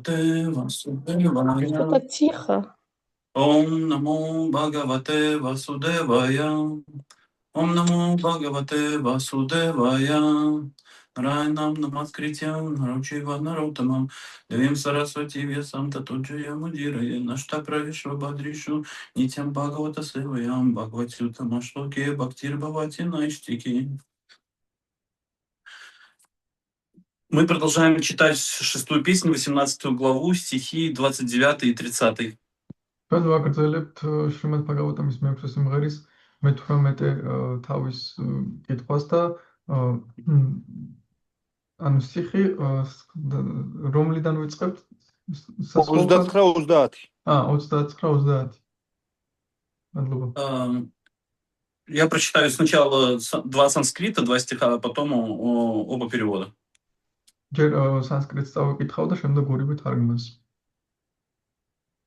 Bhagavate Vasudevaya. Что-то тихо. Om Namo Bhagavate Vasudevaya. Om Namo Bhagavate Vasudevaya. Нараянам намаскритям наручива нарутамам Девим Сарасвати Вьясам Татуджая Мудирая Нашта Правишва Бадришу Нитям Бхагавата Севаям Бхагаватюта Машлоке Бхактир Бхавати Найштики. Мы продолжаем читать 6-ю песню, 18 главу, стихи 29 и 30. Ჩვენ ვაგრძელებთ შრიმად ბაგავატამის მე-6 სიმღერის მე-18 თავის კითხვას და ანუ სტიხი რომლიდან ვიწყებთ? 29-30. 29-30. Мадლობა. Я прочитаю сначала 2 санскрита, 2 стиха, а потом оба перевода. ჯერ სანსკრიტს წავიკითხავ და შემდეგ ორივე თარგმანს.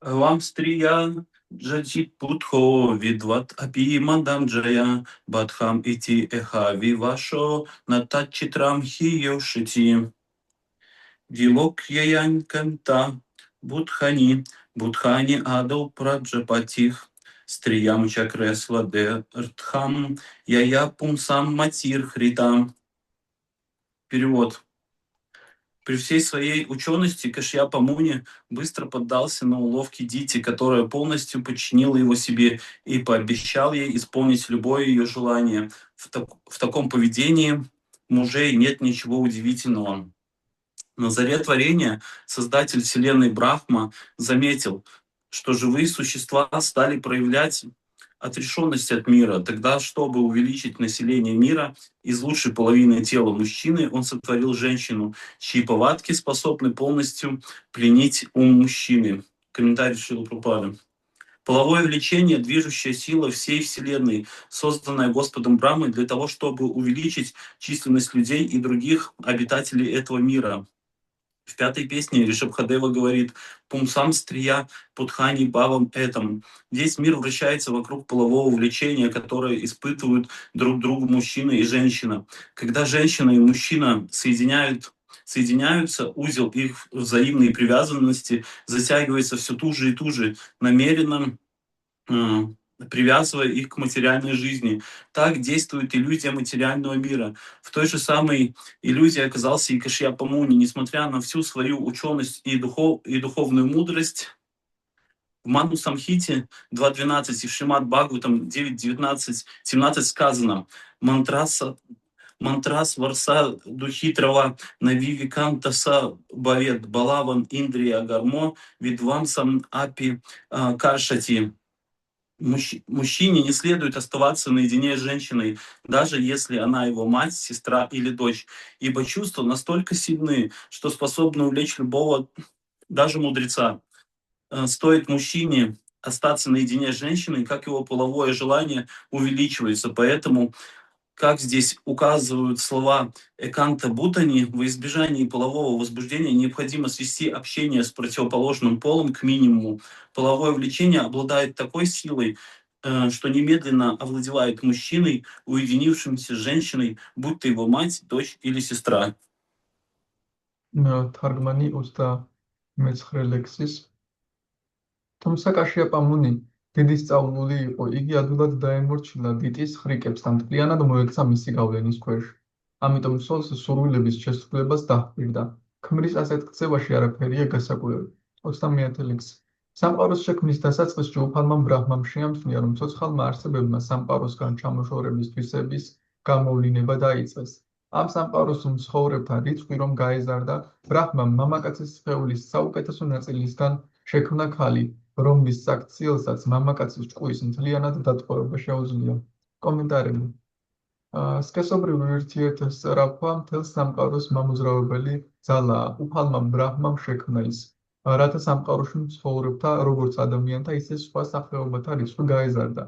Вам стрия джаджит путхо видват апи мандам джая бадхам ити эха вивашо натат читрам хиёшити дилок яянь канта будхани адал праджапатих стриям чакресла де ртхам яя пумсам матир хритам. Перевод. При всей своей учености Кашьяпа Муни быстро поддался на уловки Дити, которая полностью подчинила его себе и пообещал ей исполнить любое ее желание. В таком поведении мужей нет ничего удивительного. На заре творения создатель вселенной Брахма заметил, что живые существа стали проявлять отрешенность от мира. Тогда, чтобы увеличить население мира, из лучшей половины тела мужчины он сотворил женщину, чьи повадки способны полностью пленить ум мужчины. Комментарий Шрилы Прабхупады. Половое влечение – движущая сила всей Вселенной, созданная Господом Брахмой для того, чтобы увеличить численность людей и других обитателей этого мира. В 5-й песне Ришабхадева говорит «Пумсам стрия путхани бавам этом». Весь мир вращается вокруг полового влечения, которое испытывают друг другу мужчина и женщина. Когда женщина и мужчина соединяются, узел их взаимной привязанности затягивается все туже и туже, намеренно привязывая их к материальной жизни. Так действует иллюзия материального мира. В той же самой иллюзии оказался и Кашьяпа Муни. Несмотря на всю свою ученость и духовную мудрость, в Ману Самхите 2.12 и в Шримад Бхагаватам 9.19-17 сказано «Мантрас варса духитрава навивикантаса бавет балаван индрия гармо видвамсам апи кашати». Мужчине не следует оставаться наедине с женщиной, даже если она его мать, сестра или дочь, ибо чувства настолько сильны, что способны увлечь любого, даже мудреца. Стоит мужчине остаться наедине с женщиной, как его половое желание увеличивается. Поэтому, как здесь указывают слова Эканта Бутани, во избежании полового возбуждения необходимо свести общение с противоположным полом к минимуму. Половое влечение обладает такой силой, что немедленно овладевает мужчиной, уединившимся с женщиной, будь то его мать, дочь или сестра. თარგმანი 29 ლექსის. თუმცა კაშიაპა მუნი დიდი სწავლული იყო, იგი ადვილად დაემორჩილა დიტის ხრიკებს და მთლიანად მოექცა მისი გავლენის ქვეშ. ამიტომ სულს სურვილების შესრულებას დაჰყვირდა. ქმრის ასეთ ქცევაში არაფერია გასაკვირი. 21 ლექსი. სამყაროს შექმნის დასაწყისში უფალმა ბრაჰმამ შეამჩნია, რომ ცოცხალმა არსებებმა სამყაროსგან ჩამოშორების თვისების გამოვლინება დაიწყეს. ამ სამყაროს მცხოვრებთა რიცხვი რომ გაეზარდა, ბრაჰმამ მამაკაცის სხეულის საუკეთესო ნაწილისგან შექმნა ქალი, რომლის საქციელსაც მამაკაცის ჭკუის მთლიანად დატყვევება შეუძლია. კომენტარები. სქესობრივი ურთიერთსწრაფვა მთელს სამყაროს მამოძრავებელი ძალაა. უფალმა ბრაჰმამ შექმნა ის, რათა სამყაროში მცხოვრებთა, როგორც ადამიანთა, ისე სხვა სახეობათა რიცხვი გაეზარდა.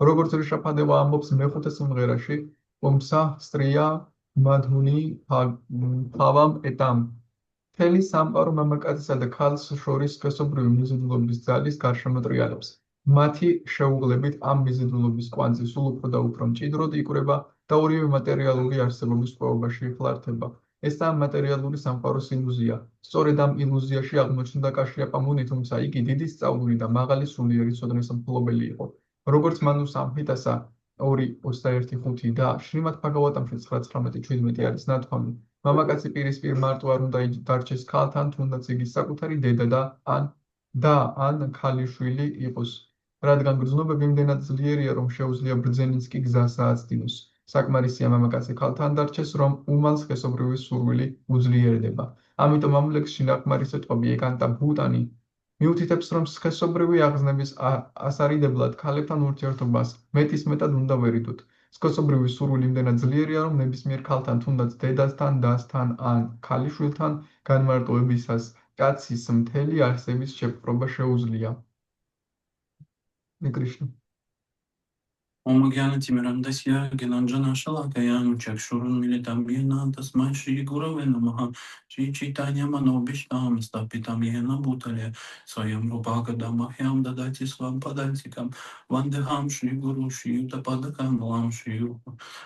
როგორც რიშაბჰადევა ამბობს მე-5 სიმღერაში, პუმსა სტრია მადჰუნი ბავამ ეტამ. მთელი სამყარო მამაკაცისა და ქალს შორის სქესობრივი მიზიდულობის ძალის გარშემო ტრიალებს. მათი შეუღლებით ამ მიზიდულობის კვანძი სულ უფრო და უფრო მჭიდროდ იკვრება და ორივე მატერიალური არსებობის ტყვეობაში იხლართება. ესაა მატერიალური სამყაროს ილუზია. სწორედ ამ ილუზიაში აღმოჩნდა კაშია პამუნი, თუმცა იგი დიდი სწავლული და მაღალი სულიერი ცოდნის მფლობელი იყო. როგორც მანუ სამჰიტასა 2:21-5 და შრიმად ბჰაგავატამში 9:19-17 არის ნათქვამი, მამაკაცი პირისპირ მარტო არ უნდა დარჩეს ქალთან, თუნდაც იგი საკუთარი დედა და ან ქალიშვილი იყოს. რადგან გრძნობები იმდენად ძლიერია, რომ შეუძლია ბრძენიც კი გზას ააცდინოს. საკმარისია მამაკაცი ქალთან დარჩეს, რომ უმალ სქესობრივი სურვილი უძლიერდება. ამიტომ ამ ლექსში ნახმარი სიტყვები ეკანტა ბუტანი მიუთითებს, რომ სქესობრივი აღგზნების ასარიდებლად ქალებთან ურთიერთობას მეტისმეტად უნდა ვერიდოთ. სქესობრივი სურვილი იმდენად ძლიერია, რომ ნებისმიერ ქალთან, თუნდაც დედასთან, დასთან ან ქალიშვილთან განმარტოებისას კაცის მთელი არსების შეპყრობა შეუძლია. კრიშნა. Om Gyanatimirandasya Gyananjana Shalakaya Chakshurun Militamyena Tasmai Shri Gurave Namaha Shri Chaitanya Manobishtam Stapitam Yena Bhutale Swayam Rupaka Damahyam Dadati Swam Padantikam Vandeham Shri Guru Shri Utapadakam Valam Shri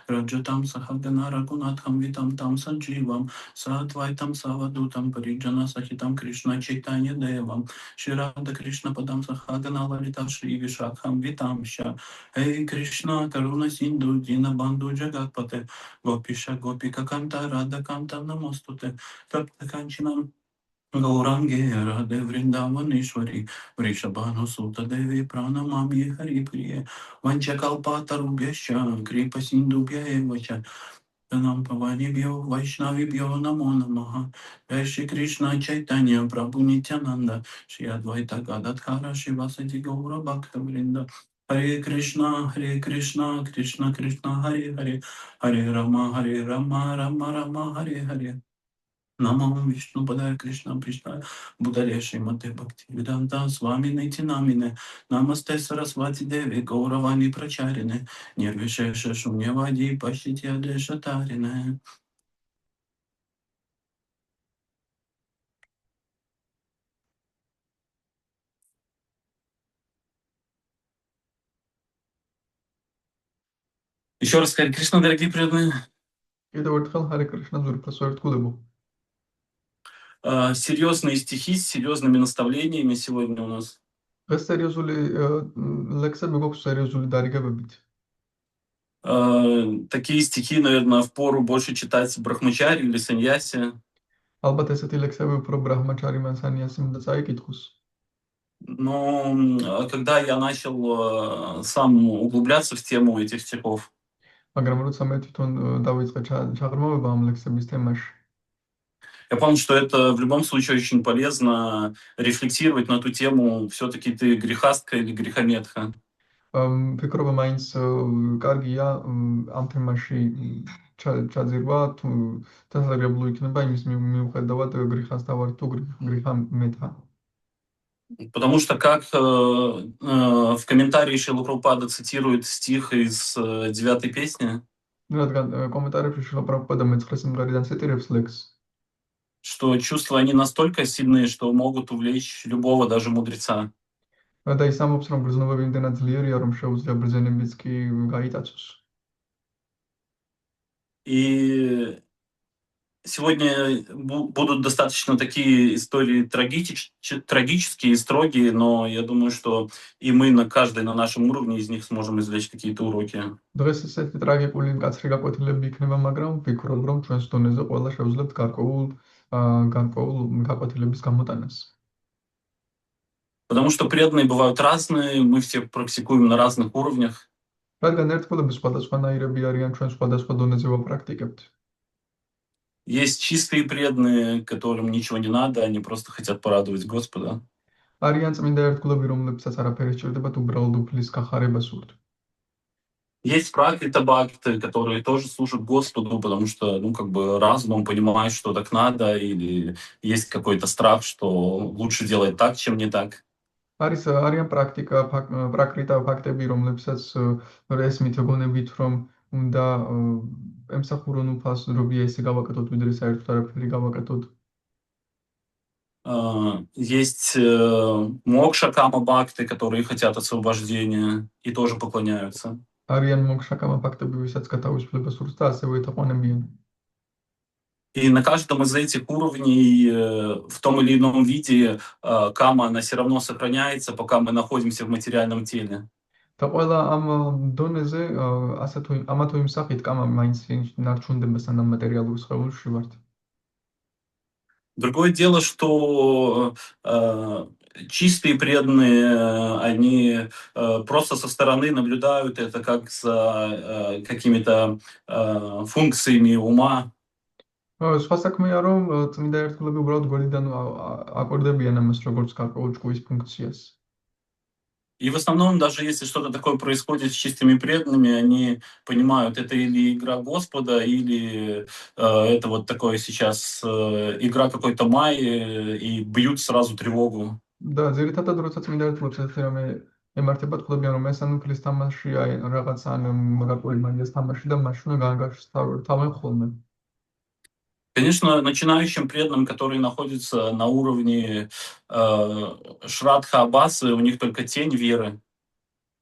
Rajatam Sahagana Ragunatham Vitam Tam Sanjivam Satvaitam Savadutam Parijana Sahitam Krishna Chaitanya Devam Shri Radha Krishna Padam Sahagana Lalita Shri Vishakham Vitam Sha Hey Krishna, Karuna Sindhu, Dina Bandhu Jagatpate, Gopisha Gopika Kanta, Radha Kanta Namostute, Tapta Kanchanam, Gaurange, Radhe Vrindavaneshwari, Vrishabhanu Suta Devi, Pranamami Hari Priye, Vanchakalpata Rubhyascha, Kripa Sindhu Bhya Tanam Pavani Bhyo, Vaishnavi Bhyo Namo Namaha, Jai Shri Krishna Chaitanya, Prabhu Nityananda, Shri Advaita Gadadhara, Shivasati Gaura Bhakta Vrinda, Hare Krishna, Krishna Krishna, Hare Hare, Hare Rama, Rama Rama, Hare Hare. Namam Vishnu Padaya Krishna Prishna Budale Srimate Bhakti Vedanta Swami Naitinamine Namaste Saraswati Devi Gauravani Pracharine Nirvishesha Shunyavadi Pashitya Deshatarine. Еще раз, Харе Кришна, дорогие преданные. კიდევ ერთხელ ჰარე კრიშნა ძვირფასო ერთგულებო. Серьезные стихи с серьезными наставлениями сегодня у нас. დღეს სერიოზული ლექსები გვაქვს სერიოზული დარიგებებით. Такие стихи, наверное, впору больше читать брахмачари или саньяси. ალბათ ესეთი ლექსები უფრო ბრაჰმაჩარი ან სანიასიმ უნდა წაიკითხოს. Но когда я начал сам углубляться в тему этих стихов, მაგრამ როცა მე თვითონ დავიწყე ჩაღრმავება ამ ლექსების თემაში, я понял, что это в любом случае очень полезно рефлексировать на ту тему, все-таки ты грехастка или грехометка. ფიქრობა მაინც კარგია ამ თემაში ჩაძირვა, თუ დასაგრებლო იქნება იმის მიუხედავად გრიხასთან ვარ თუ გრიხამეთა. Потому что, как в комментарии Шрила Прабхупада цитирует стих из 9-й песни, რადგან კომენტარებში შრილა პრაბჰუპადა მე-9 სიმღერიდან ციტირებს ლექსს, что чувства, они настолько сильные, что могут увлечь любого, даже мудреца. და ის ამბობს, რომ გრძნობები იმდენად ძლიერია, რომ შეუძლია ბრძენებიც კი გაიტაცოს. И сегодня будут достаточно такие истории трагические и строгие, но я думаю, что и мы каждый на нашем уровне из них сможем извлечь какие-то уроки. დღეს ესეთი ტრაგიკული მკაცრი გაკვეთილები იქნება, მაგრამ ვფიქრობ, რომ ჩვენს დონეზე ყველა შევძლებთ გარკვეულ გაკვეთილების გამოტანას. Потому что преданные бывают разные, мы все практикуем на разных уровнях. რადგან ერთგულები სხვადასხვანაირები არიან, ჩვენ სხვადასხვა დონეზე ვაპრაქტიკებთ. Есть чистые преданные, которым ничего не надо, они просто хотят порадовать Господа. არიან წმინდა ერთგულები, რომლებსაც არაფერი სჭირდება, უბრალოდ უფლის გახარება სურთ. Есть пракрита бхакты, которые тоже служат Господу, потому что, как бы разумом понимают, что так надо, или есть какой-то страх, что лучше делать так, чем не так. არიან პრაკრიტა ფაქტები, რომლებსაც ესმით გონებით, რომ უნდა ემსახურონ უფალს, რობია ესე გავაკეთოთ, ვიდრე საერთოდ არაფერი გავაკეთოთ. Есть мокша-кама бхакты, которые хотят освобождения и тоже поклоняются. არიან მოგშაკამა ფაქტები, ვისაც გათავისუფლება სურს და ასევე ეთაყვანებიან. И на каждом из этих уровней в том или ином виде кама, она все равно сохраняется, пока мы находимся в материальном теле. და ყველა ამ დონეზე ამა თუ იმ სახით კამა მაინც ნარჩუნდება სანამ მატერიალური სხეულში ვართ. Другое дело, что чистые преданные, они просто со стороны наблюдают это как за какими-то функциями ума. სხვა საქმეა რომ წმინდა ერთგულები უბრალოდ გვერდიდან აკვირდებიან ამას როგორც გარკვეულ ჭკუის фунქციას. И в основном, даже если что-то такое происходит с чистыми преданными, они понимают, это или игра Господа, или это вот такое сейчас игра какой-то майи, и бьют сразу тревогу. და ძირითადად როცა წმინდა ერთგულებს ესეთი რამე ემართებათ, ხვდებიან რომ ეს ანუ ქლის თამაშია, რაღაც ან გარკვეული მაგიას თამაში და მაშინ უნდა გაანგარიშთავენ ხოლმე. Конечно, начинающим преданным, которые находятся на уровне Шрадха Абасы, у них только тень веры.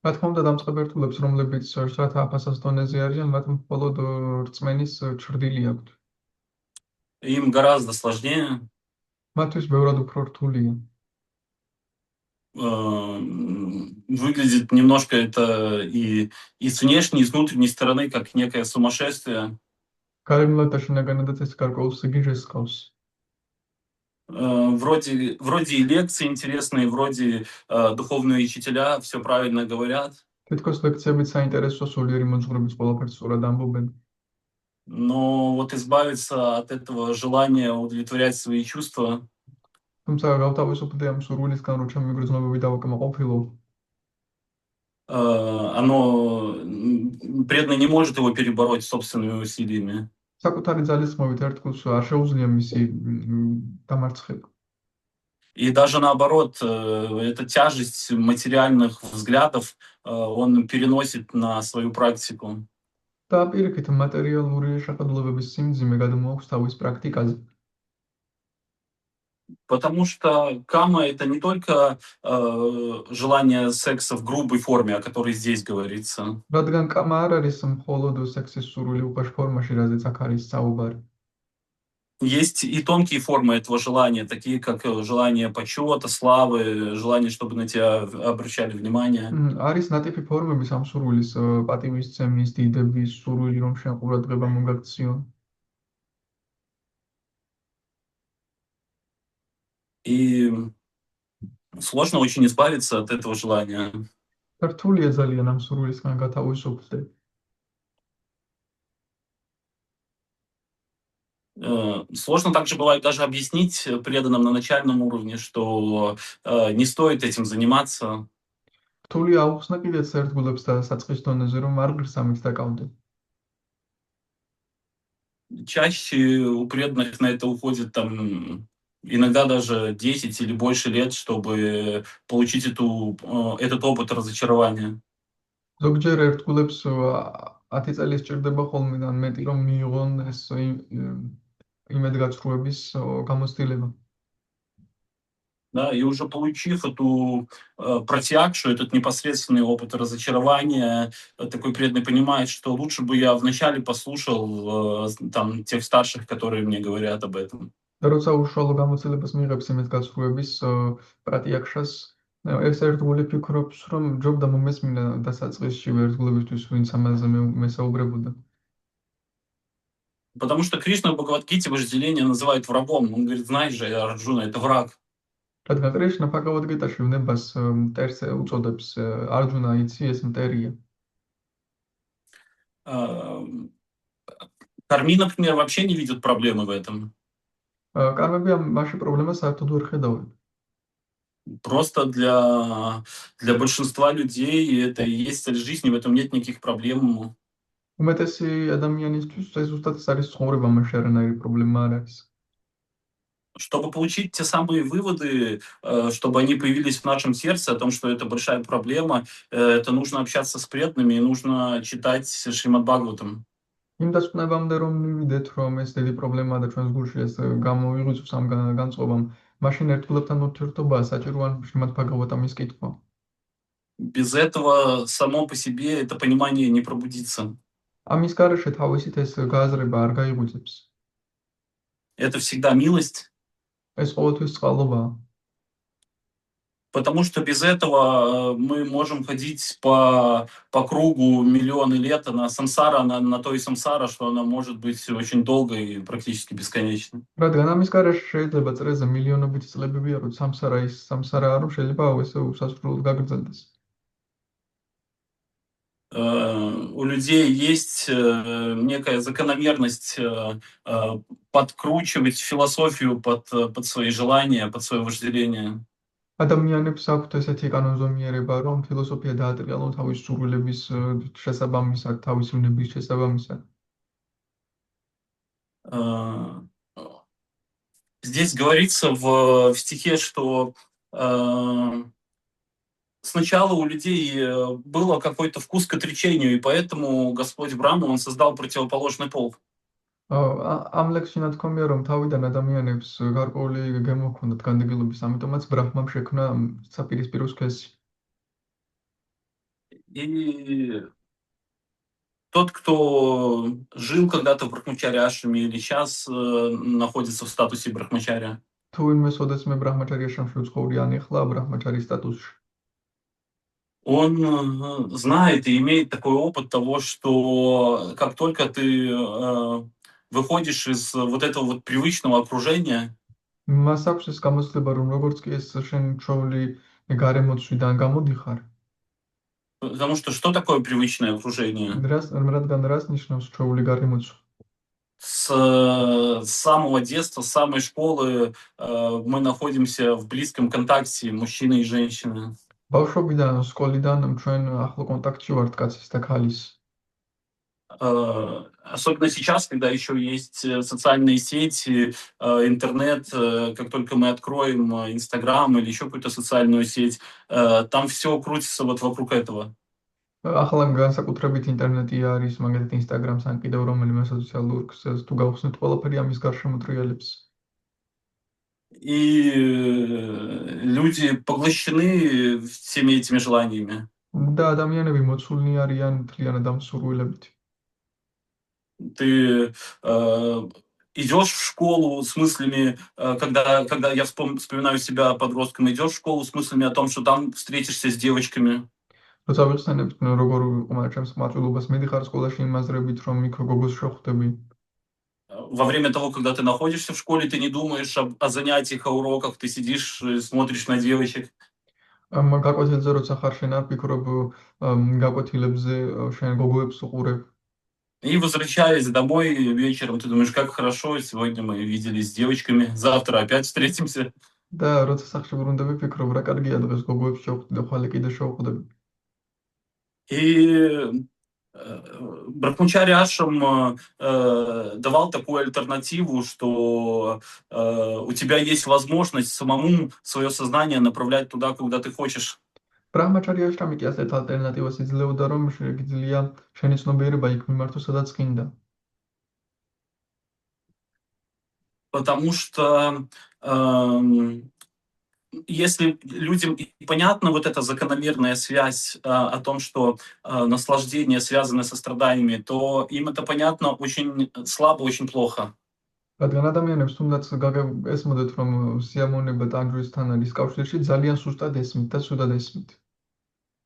რა თქმა უნდა, დამწყებ ერთგულებს, რომლებიც შრათ აფასას донеზე არიან, მათ მხოლოდ რწმენის ჩრდილი აქვთ. Им гораздо сложнее. მათთვის ბევრად უფრო რთულია. Выглядит немножко это и с внешней, и с внутренней стороны, как некое сумасшествие. გარემოთა შინაგანადაც ეს გარკვეულ სიგიჟეს ჰყავს. Вроде и лекции интересные, вроде духовные учителя все правильно говорят, თითქოს ლექციებიც საინტერესო, სულიერი მოძღვრების ყველაფერს სწორად ამბობენ. но вот избавиться от этого желания удовлетворять свои чувства, თუმცა გავთავისუფლდე ამ სურვილისგან, რომ ჩემი გრძნობები დავაკმაყოფილო. оно преданный не может его перебороть собственными усилиями. საკუთარი ძალისხმევით ერთგულს არ შეუძლია მისი დამარცხება. И даже наоборот, эта тяжесть материальных взглядов он переносит на свою практику. და პირიქით მატერიალური შეხედულებების სიმძიმე გადმოაქვს თავის პრაქტიკაზე. Потому что кама это не только желание секса в грубой форме, о которой здесь говорится. რადგან კამა არ არის მხოლოდ სექსის სურვილი უხეშ ფორმაში, რაზეც აქ არის საუბარი. Есть и тонкие формы этого желания, такие как желание почета, славы, желание, чтобы на тебя обращали внимание. არის ნატიფი ფორმები ამ სურვილის, პატივისცემის, დიდების სურვილი, რომ შენ ყურადღება მოგაქციონ. И сложно очень избавиться от этого желания. და რთულია ძალიან ამ სურვილისგან გათავისუფლდე. Сложно также бывает даже объяснить преданным на начальном уровне, что не стоит этим заниматься. რთულია აუხსნა კიდეც ერთგულებს და საწყის დონეზე, რომ არ ღირს ამით დაკავდნენ. Чаще у преданных на это уходит там иногда даже 10 или больше лет, чтобы получить этот опыт разочарования. ზოგჯერ ერთგულებს 10 წელი სჭირდება ხოლმე ან მეტი, რომ მიიღონ ეს იმედგაცრუების გამოცდილება. Да, и уже получив эту протягшу, этот непосредственный опыт разочарования, такой преданный понимает, что лучше бы я вначале послушал там тех старших, которые мне говорят об этом. და როცა უშუალო გამოცდილებას მიიღებს იმედგაცრუების პრატიაქშას, ეს ერთგული ფიქრობს, რომ ჯობდა მომესმინა დასაწყისში ერთგულებისთვის, ვინც ამაზე მესაუბრებოდა. Потому что Кришна в Бхагавад-гите вожделение называет врагом. Он говорит, знаешь же, Арджуна, это враг. რადგან კრიშნა ბჰაგავად-გიტაში ვნებას მტერს უწოდებს არჯუნა, იცი ეს მტერია. Карми, например, вообще не видят проблемы в этом. კარმები ამაში პრობლემას საერთოდ ვერ ხედავენ. Просто для большинства людей это и есть цель жизни, в этом нет никаких проблем. უმეტესი ადამიანისთვის ეს ზუსტად ეს არის ცხოვრება, მაშინ არანაირი პრობლემა არ არის. Чтобы получить те самые выводы, чтобы они появились в нашем сердце о том, что это большая проблема, это нужно общаться с преданными и нужно читать Шримад Бхагаватам. იმ დასკვნებამდე რომ მივიდეთ, რომ ეს დიდი პრობლემაა და ჩვენს გულში ეს გამოიღვიძოს ამ განწყობამ, მაშინ ერთგულებთან ურთიერთობაა საჭირო ან შრიმად ბჰაგავატამის კითხვა. Без этого само по себе это понимание не пробудится. ამის გარეშე თავისით ეს გააზრება არ გაიღვიძებს. это всегда милость, ეს ყოველთვის წყალობაა. потому что без этого мы можем ходить по кругу миллионы лет, а на самсара, на то и самсара, что она может быть очень долгой и практически бесконечной. რადგან ამის გარეშე შეიძლება წრეზე მილიონობით წლები ვიაროთ, სამსარა ის სამსარაა, რომ შეიძლება ესე უსასრულოდ გაგრძელდეს. У людей есть некая закономерность подкручивать философию под свои желания, под свое вожделение. ადამიანებს აქვთ ესეთი კანონზომიერება, რომ ფილოსოფია დაატრიალონ თავის სურვილების შესაბამისად, თავის უნების შესაბამისად. Здесь говорится в стихе, что сначала у людей было какой-то вкус к отречению, и поэтому Господь Брахма, он создал противоположный пол. ამ ლექსში ნათქვამია, რომ თავიდან ადამიანებს გარკვეული გემო ჰქონდათ განდეგილობის, ამიტომაც ბრაჰმამ შექმნა საპირისპირო სქესი. И тот, кто жил когда-то в брахмачарьяшраме или сейчас находится в статусе брахмачаря, თუ ვინმე სოდესმე ბრაჰმაჩარიაშრამში ცხოვრი, ან ეხლა ბრაჰმაჩარის სტატუსში. он знает и имеет такой опыт того, что как только ты выходишь из вот этого вот привычного окружения, მას აქვს ეს გამოცდილება, რომ როგორც კი ეს შენ ჩვეული გარემოცვიდან გამოდიხარ, потому что такое привычное окружение? რადგან რას ნიშნავს ჩვეული გარემოცვა? С самого детства, с самой школы мы находимся в близком контакте, мужчина и женщина. ბავშვობიდან, სკოლიდან ჩვენ ახლო კონტაქტში ვართ кაცის და ქალის. Особенно сейчас, когда еще есть социальные сети, интернет, как только мы откроем Инстаграм или еще какую-то социальную сеть, там все крутится вот вокруг этого. ახლა განსაკუთრებით ინტერნეტი არის, მაგალითად Instagram-ს ან კიდევ რომელიმე სოციალურ ქსელს თუ გავხსნით, ყველაფერი ამის გარშემო ტრიალებს. И люди поглощены всеми этими желаниями. და ადამიანები მოცულნი არიან მთლიანად ამ სურვილებით. Ты идешь в школу с мыслями, когда я вспоминаю себя подростком, идешь в школу с мыслями о том, что там встретишься с девочками. როცა ვიხსენებთ, როგორ იყო ჩემს მაწვილობას, მიდიხარ სკოლაში იმ აზრებით, რომ იქ გოგოს შეხვდები. Во время того, когда ты находишься в школе, ты не думаешь о занятиях, о уроках, ты сидишь, смотришь на девочек. ამ გაკვეთილზე როცა ხარ შენ არ ფიქრობ გაკვეთილებზე, შენ გოგოებს უყურებ. И возвращаясь домой вечером, ты думаешь, как хорошо, сегодня мы виделись с девочками, завтра опять встретимся. და როცა სახში ბრუნდები, ფიქრობ, რა კარგია დღეს გოგოებს შევხვდი და ხვალე კიდე შევხვდები. И Брахмачарья Ашрам давал такую альтернативу, что у тебя есть возможность самому свое сознание направлять туда, куда ты хочешь. ბრაჰმაჩარიაშრამი კი ასეთ ალტერნატივას იძლეოდა, რომ შეგიძლია შენი ცნობიერება იქ მიმართო, სადაც გინდა. Потому что если людям понятна вот эта закономерная связь о том, что наслаждение связано со страданиями, то им это понятно очень слабо, очень плохо. რადგან ადამიანებს თუნდაც ესმოდეთ, რომ სიამოვნება ტანჯვისთან არის კავშირში, ძალიან სუსტად ესმით და ცუდად ესმით.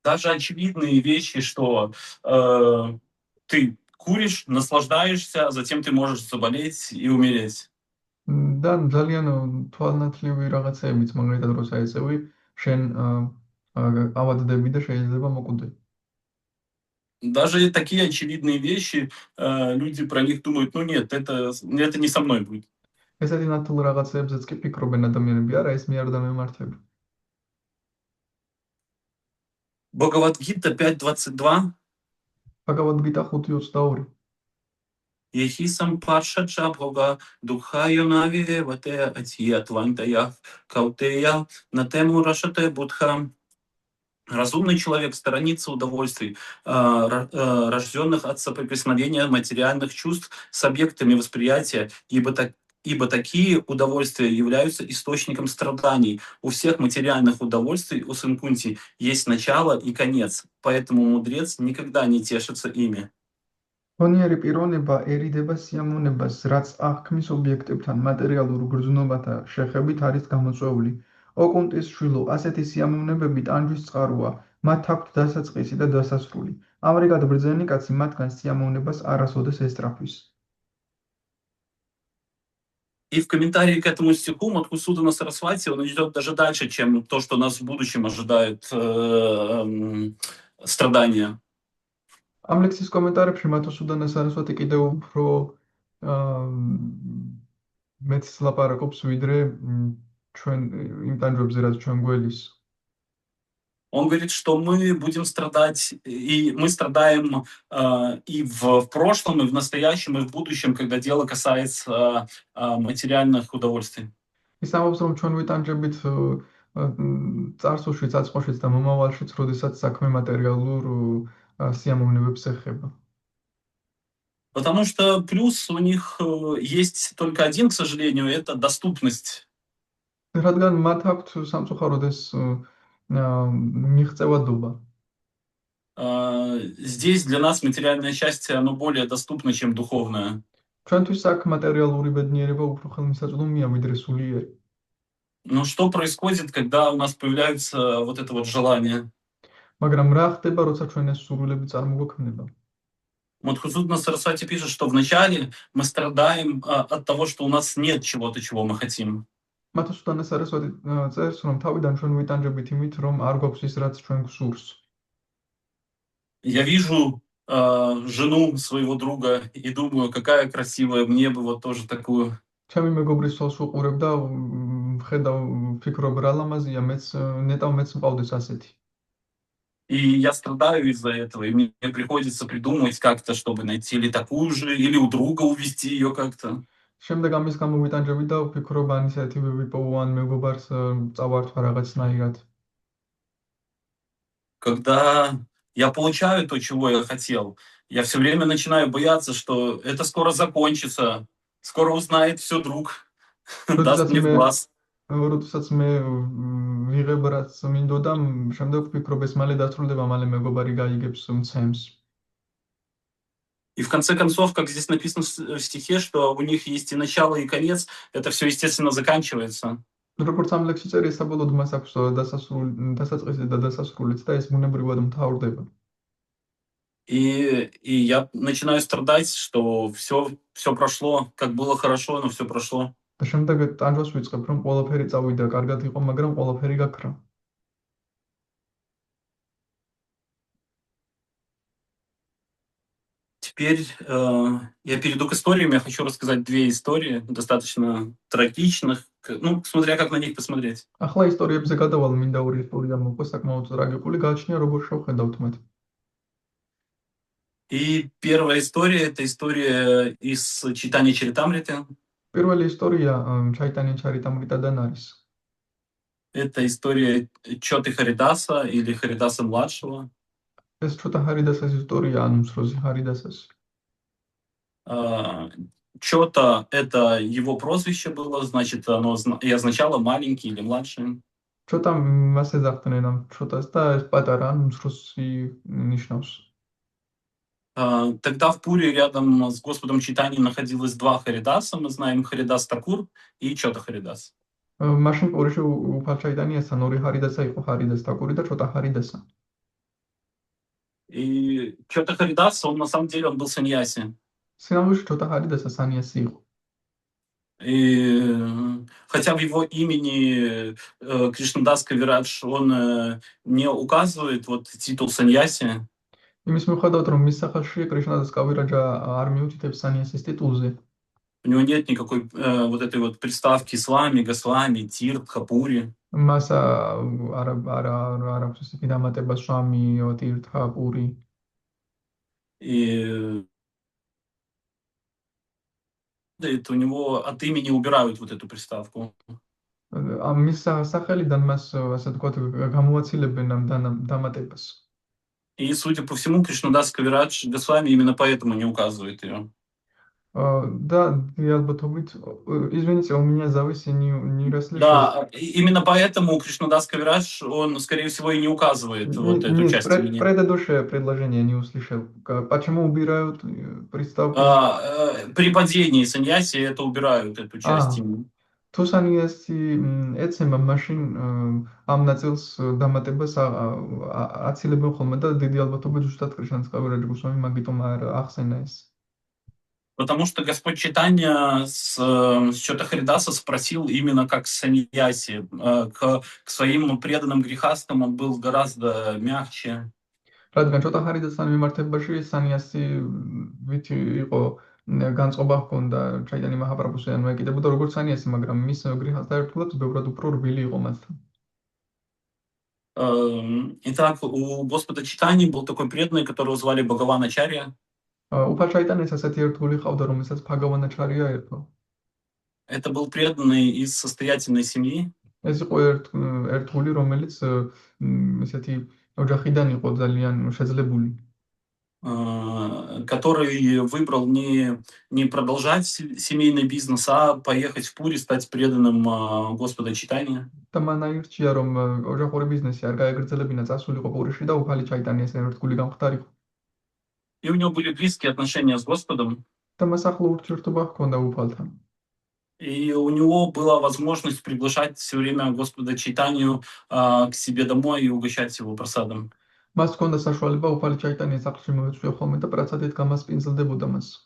Даже очевидные вещи, что ты куришь, наслаждаешься, а затем ты можешь заболеть и умереть. და ძალიან თვალნათლივი რაღაცეებიც, მაგალითად, როცა ეწევი, შენ ავადდები და შეიძლება მოკვდე. Даже такие очевидные вещи, люди про них думают, ну нет, это не со мной будет. ესეთი ნათელ რაღაცეებზეც კი ფიქრობენ ადამიანები, არა, ეს მე არ დამემართები. Бхагавад-гита 5.22. ბაგავად-გიტა 5.22. Ехи сампаршача бхога духайо навевате атия твантая каутея на тему рашате будха. Разумный человек сторонится удовольствий, рожденных от соприкосновения материальных чувств с объектами восприятия, ибо такие удовольствия являются источником страданий. У всех материальных удовольствий, у Сынкунти, есть начало и конец, поэтому мудрец никогда не тешится ими. გონიერი პიროვნება ერიდება სიამოვნებას, რაც აღქმის ობიექტებთან მატერიალურ გრძნობათა შეხებით არის გამოწვეული. ოკუნტის შვილო, ასეთი სიამოვნებები ტანჯვის წყაროა, მათ აქვთ დასაწყისი და დასასრული. ამრიგად ბრძენი კაცი მათგან სიამოვნებას არასოდეს ესწრაფვის. И в комментарии к этому стиху Мадхусудана Сарасвати, он идет даже дальше, чем то, что нас в будущем ожидает страдания. ამ ლექსის კომენტარებში მათოსუდანა სარასვატი კიდევ უფრო მეც ლაპარაკობს ვიდრე ჩვენ იმ ტანჯვებზე, რაც ჩვენ გველის. Он говорит, что мы будем страдать, и мы страдаем и в прошлом, и в настоящем, и в будущем, когда дело касается материальных удовольствий. ის ამბობს, რომ ჩვენ ვიტანჯებით წარსულში, წაწყოშიც და მომავალშიც, როდესაც საქმე მატერიალურ სიამოვნებებს ეხება. Потому что плюс у них есть только один, к сожалению, это доступность. რადგან მათ აქვთ სამწუხაროდ ეს მიღწევადობა. Здесь для нас материальное счастье, оно более доступно, чем духовное. ჩვენთვის აქ მატერიალური ბედნიერება უფრო ხელმისაწვდომია ვიდრე სულიერი. Но что происходит, когда у нас появляется вот это вот желание? მაგრამ რა ხდება, როცა ჩვენ ეს სურვილები წარმოგვექმნება? Мадхусудана Сарасвати пишет, что вначале мы страдаем от того, что у нас нет чего-то, чего мы хотим. მათოსუდანა სარასვატი წერს, რომ თავიდან ჩვენ ვიტანჯებით იმით, რომ არ გვაქვს ის, რაც ჩვენ გვსურს. Я вижу жену своего друга и думаю, какая красивая, мне бы вот тоже такую. ჩემი მეგობრის ცოლს ვუყურებ და ვხედავ, ვფიქრობ რა ლამაზია, ნეტავ მეც მყავდეს ასეთი. И я страдаю из-за этого, и мне приходится придумать как-то, чтобы найти или такую же, или у друга увести ее как-то. შემდეგ ამის გამო ვიტანჯებით და ვფიქრობ, ან ისეთი ვიპოვო, ან მეგობარს წავართვა რაღაცნაირად. Когда я получаю то, чего я хотел, я все время начинаю бояться, что это скоро закончится, скоро узнает все друг, даст мне в глаз. როდესაც მე ვიღებ რაც მინდოდა, შემდეგ ვფიქრობ, ეს მალე დასრულდება, მალე მეგობარი გაიგებს მცემს. И в конце концов, как здесь написано в стихе, что у них есть и начало, и конец, это все, естественно, заканчивается. როგორც ამ ლექსში წერია, საბოლოოდ მას აქვს დასაწყისი და დასასრულიც და ეს ბუნებრივად მთავრდება. И я начинаю страдать, что все прошло, как было хорошо, но все прошло. და შემდეგ ტანჯვას ვიწყებ, რომ ყველაფერი წავიდა, კარგად იყო, მაგრამ ყველაფერი გაქრა. Теперь я перейду к историям. Я хочу рассказать две истории, достаточно трагичных, ну, смотря как на них посмотреть. ახლა ისტორიებზე გადავალ, მინდა ორი ისტორია მოყვე, საკმაოდ ტრაგიკული, გააჩნია როგორ შევხედავთ მათ. И первая история – это история из Чайтанья Чаритамриты. პირველი ისტორია ჩაიტანია ჩარიტამრიტადან არის. Это история Чоты Харидаса или Харидаса-младшего. ეს ჩოტა ჰარიდასის ისტორია, ანუ მსროზი ჰარიდასის. Чота – это его прозвище было, значит, оно и означало маленький или младший. ჩოტა მას ეძახდნენ ამ ჩოტას და ეს პატარა, ანუ მსროზი ნიშნავს. Тогда в Пуре рядом с Господом Чайтаньей находилось два Харидаса. Мы знаем Харидас Такур и Чота Харидас. მაშინ პურიში უფალ ჩაიტანიასთან ორი ჰარიდასა იყო, ჰარიდას თაკური და ჩოტა ჰარიდასა. И Чота Харидас, он на самом деле он был саньяси. სინამდვილეში ჩოტა ჰარიდასა სანიასი იყო. И хотя в его имени Кришнадас Кавирадж, он не указывает вот титул саньяси. იმის მიუხედავად, რომ მის სახელში კრიშნადას კავირაჯა არ მიუთითებს სანიასის ტიტულზე. У него нет никакой вот этой вот приставки Свами, Госвами, Тиртха, Пури. მას არ აქვს ისეთი დამატება სვამი, ტირთა, პური. И у него от имени убирают вот эту приставку. მის სახელიდან მას, ასე ვთქვათ, გამოაცილებენ ამ დამატებას. И, судя по всему, Кришнадас Кавирадж Госвами именно поэтому не указывает ее. Да, albătovit, извините, у меня завис, я не расслышал. Да, именно поэтому Кришнадас Кавираш, он, скорее всего, и не указывает вот эту Нет, часть имени. предыдущее предложение не услышал. Почему убирают приставку с... При падении саньяси это убирают, эту часть А, имени. თუ სანიასი ეცემა, მაშინ ამ ნაწილს დამატებას აცილებენ ხოლმე და დიდი ალბათობით ზუსტად კრიშნას კავირაჯი გუსვამი მაგიტომ არ ახსენა ეს. Потому что Господь Чайтанья с Чота Харидаса спросил именно как саньяси. К своим преданным грехастам он был гораздо мягче. რადგან ცოტა ჰარიდასთან მიმართებაში სანიასი ვით იყო განწყობა ჰქონდა ჩაიტანი მაჰაპრაბჰუს ან მეკიდებოდა როგორც სანიასი, მაგრამ მის გრიჰასთან ერთად ბევრად უფრო რბილი იყო მასთან. Итак, у Господа Чайтани был такой преданный, которого звали Бхагавана Ачарья. უფალ ჩაიტანეს ასეთი ერთგული ჰყავდა, რომელსაც ფაგავანაჩარია ერქვა. Это был преданный из состоятельной семьи, ეს იყო ერთგული, რომელიც ესეთი ოჯახიდან იყო ძალიან შეძლებული. который выбрал не продолжать семейный бизнес, а поехать в Пури, стать преданным Господа Чайтанья. და მან აირჩია, რომ ოჯახური ბიზნესი არ გაეგრძელებინა, წასულიყო პურიში და უფალი ჩაიტანიას ერთგული გამხდარიყო. И у него были близкие отношения с Господом. და მას ახლო ურთიერთობა ჰქონდა უფალთან. И у него была возможность приглашать все время Господа Чайтанью к себе домой и угощать его просадом. მას ჰქონდა საშუალება უფალი ჩაიტანიას სახლში მოეწვია ხოლმე და პრაცადით გამასპინძლდებოდა მას.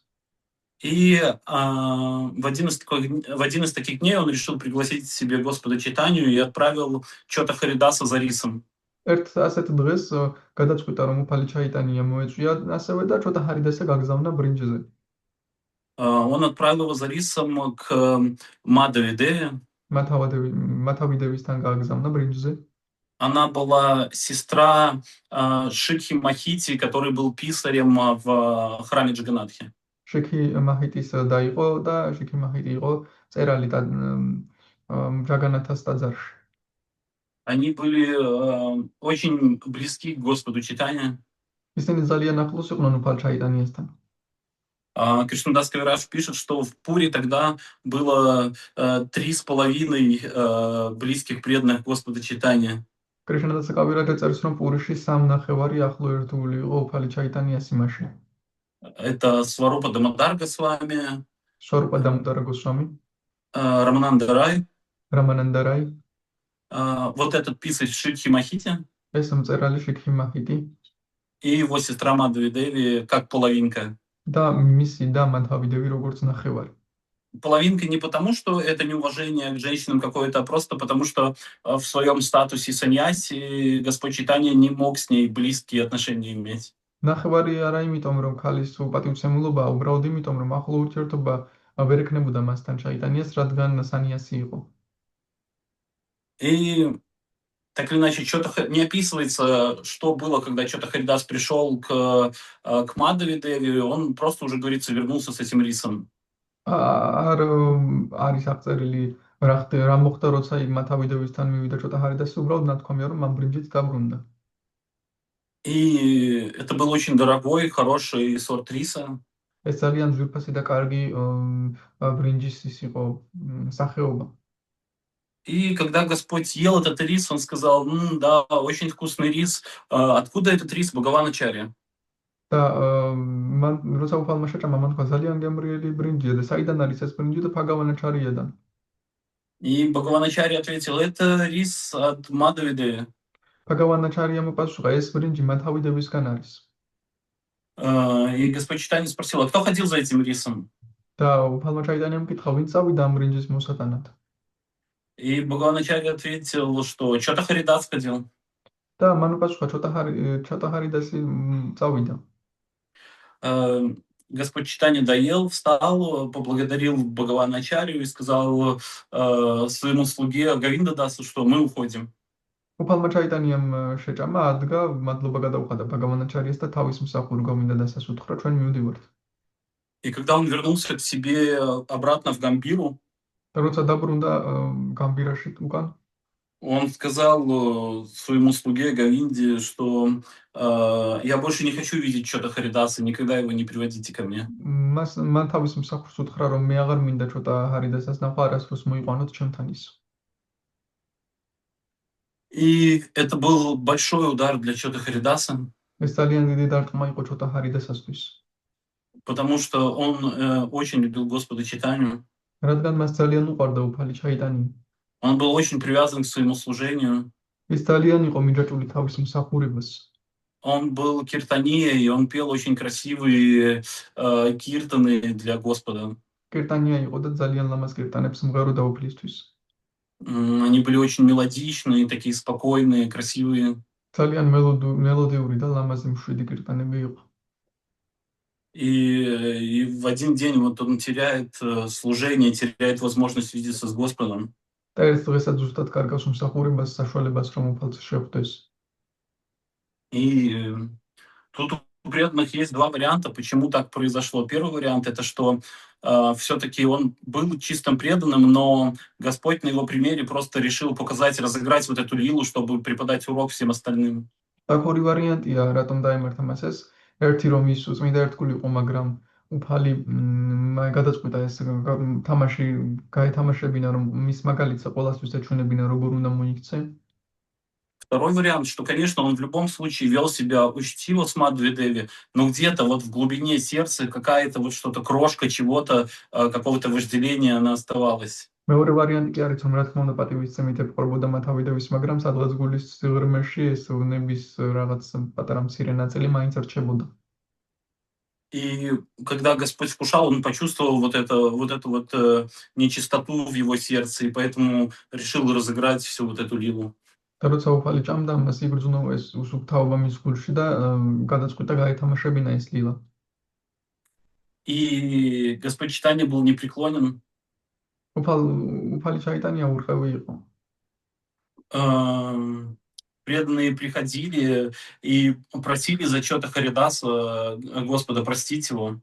И в один из таких дней он решил пригласить к себе Господа Чайтанью и отправил Чота Харидаса за рисом. ერთ ასეთ დღეს გადაწყვიტა, რომ უფალი ჩაიტანია მოეწვია ასევე და ჩოტა ჰარიდასა გაგზავნა ბრინჯზე. Он отправил его за рисом к Мадхави Деве. მათავიდევისთან გაგზავნა ბრინჯზე. Она была сестра Шикхи Махити, который был писарем в храме Джаганатхи. შიქი მაჰიტის და იყო და შიქი მაჰიტი იყო წერალი და ჯაგანათას ტაძარში. Они были очень близки к Господу Чайтанье. ისინი ძალიან ახლოს იყვნენ უფალ ჩაიტანიასთან. Кришнадас Кавираш пишет, что в Пуре тогда было 3,5 близких преданных Господа Чайтанье. კრიშნადას კავირაჯა წერს, რომ პურიში 3.5 ახლო ერთგული იყო უფალი ჩაიტანიას იმაში. Это Сварупа Дамодар Госвами, სვარუპა დამუდარა გოსვამი, Рамананда Рай, რამანანდა რაი, вот этот писарь Шикхи Махити ეს მწერალი შიქი მაჰიტი и его сестра Мадхави Деви как половинка. და მისი და მადჰავიდევი როგორც ნახევარი. Половинка не потому, что это неуважение к женщинам какое-то, а просто потому, что в своем статусе саньяси Господь Чайтанья не мог с ней близкие отношения иметь. ნახევარი არა იმიტომ, რომ ქალის პატივცემულობა, უბრალოდ იმიტომ, რომ ახლო ურთიერთობა ვერ ექნებოდა მასთან ჩაიტანიას, რადგან სანიასი იყო. И так или иначе, не описывается, что было, когда Чота Харидас пришел к Мадхави Деви, он просто уже, говорится, вернулся с этим рисом. არ არის აღწერილი რა მოხდა, როცა მათავიდევისთან მივიდა ჩოტა ჰარიდასი, უბრალოდ ნათქვამია, რომ ამ ბრინჯით დაბრუნდა. И это был очень дорогой, хороший сорт риса. ეს ძალიან ძვირფასი და კარგი ბრინჯის ის იყო სახეობა. И когда Господь съел этот рис, он сказал: да, очень вкусный рис. Откуда этот рис? Бхагавана Ачарья. და მან როცა უფალმა შეჭამა, მან თქვა ძალიან გემრიელი ბრინჯია და საიდან არის ეს ბრინჯი და ფაგავანაჩარიიდან. И Бхагаван Ачарья ответил: это рис от Мадхави Деви. ფაგავანაჩარიამ უპასუხა, ეს ბრინჯი მათავიდევისგან არის. И Господь Чайтанья спросил: а кто ходил за этим рисом? და უფალმა ჩაიტანიამ კითხა, ვინ წავიდა ამ ბრინჯის მოსატანად. И Бхагаван Ачарья ответил, что Чота Харидас ходил. და მან უპასუხა, ჩოტა ჰარიდასი წავიდა. Господь Чайтанья доел, встал, поблагодарил Бхагавана Ачарью и сказал своему слуге Говинда Дасу, что мы уходим. უფალმა ჩაიტანიამ შეჭამა, ადგა, მადლობა გადაუხადა ფაგავანაჩარიას და თავის მსახურ გომინდა დასას უთხრა, ჩვენ მივდივართ. И когда он вернулся к себе обратно в Гамбиру, და როცა დაბრუნდა გამბირაში უკან, Он сказал своему слуге Говинде, что я больше не хочу видеть что-то Харидаса, никогда его не приводите ко мне. მან თავის მსახურს უთხრა, რომ მე აღარ მინდა ცოტა ჰარიდასას ნახვა, არასდროს მოიყვანოთ ჩემთან ის. И это был большой удар для Чота Харидаса, ეს ძალიან დიდი დარტყმა იყო ცოტა ჰარიდასასთვის, потому что он очень любил Господа Читанию. რადგან მას ძალიან უყვარდა უფალი ჩაიტანი. Он был очень привязан к своему служению. ის ძალიან იყო მიჯაჭვული თავის მსახურებას. Он был киртания, и он пел очень красивые киртаны для Господа. კირტანია იყო და ძალიან ლამაზ კირტანებს მღეროდა უფლისთვის. Они были очень мелодичные, такие спокойные, красивые. ძალიან მელოდიური და ლამაზი მშვიდი კირტანები იყო. И в один день вот он теряет служение, теряет возможность видеться с Господом. და ერთ დღესაც ზუსტად კარგავს მსახურებას, сაშუალებას, რომ უფალს შეხვდეს. И тут у преданных есть два варианта, почему так произошло. Первый вариант это что все-таки он был чистым преданным, но Господь на его примере просто решил показать, разыграть вот эту лилу, чтобы преподать урок всем остальным. აქ ორი ვარიანტია, რატომ დაემართა მას ეს. ერთი რომ ის წმინდა ერთგული იყო, მაგრამ უფალი გადაწყვიტა ეს თამაში გაეთამაშებინა, რომ მის მაგალითზე ყველასთვის ეჩვენებინა, როგორ უნდა მოიქცე. Второй вариант, что, конечно, он в любом случае вел себя учтиво с Мадхви-Деви, но где-то вот в глубине сердца какая-то вот что-то, крошка чего-то, какого-то вожделения она оставалась. მეორე ვარიანტი კი არის, რომ რა თქმა უნდა პატივისცემით ეპყრობოდა მათავიდევის, მაგრამ სადღაც გულის სიღრმეში ეს უნების რაღაც პატარა მცირე ნაწილი მაინც რჩებოდა. И когда Господь вкушал, он почувствовал вот эту нечистоту в его сердце, и поэтому решил разыграть всю вот эту лилу. და როცა უფალი ჭამდა, მას იგრძნო ეს უსუფთავობა მის გულში და გადაწყვიტა გაეთამაშებინა ეს ლილა. И Господь Читания был непреклонен. უფალი ჩაიტანია ურყევი იყო. Преданные приходили и просили за Чота Харидаса Господа простить его.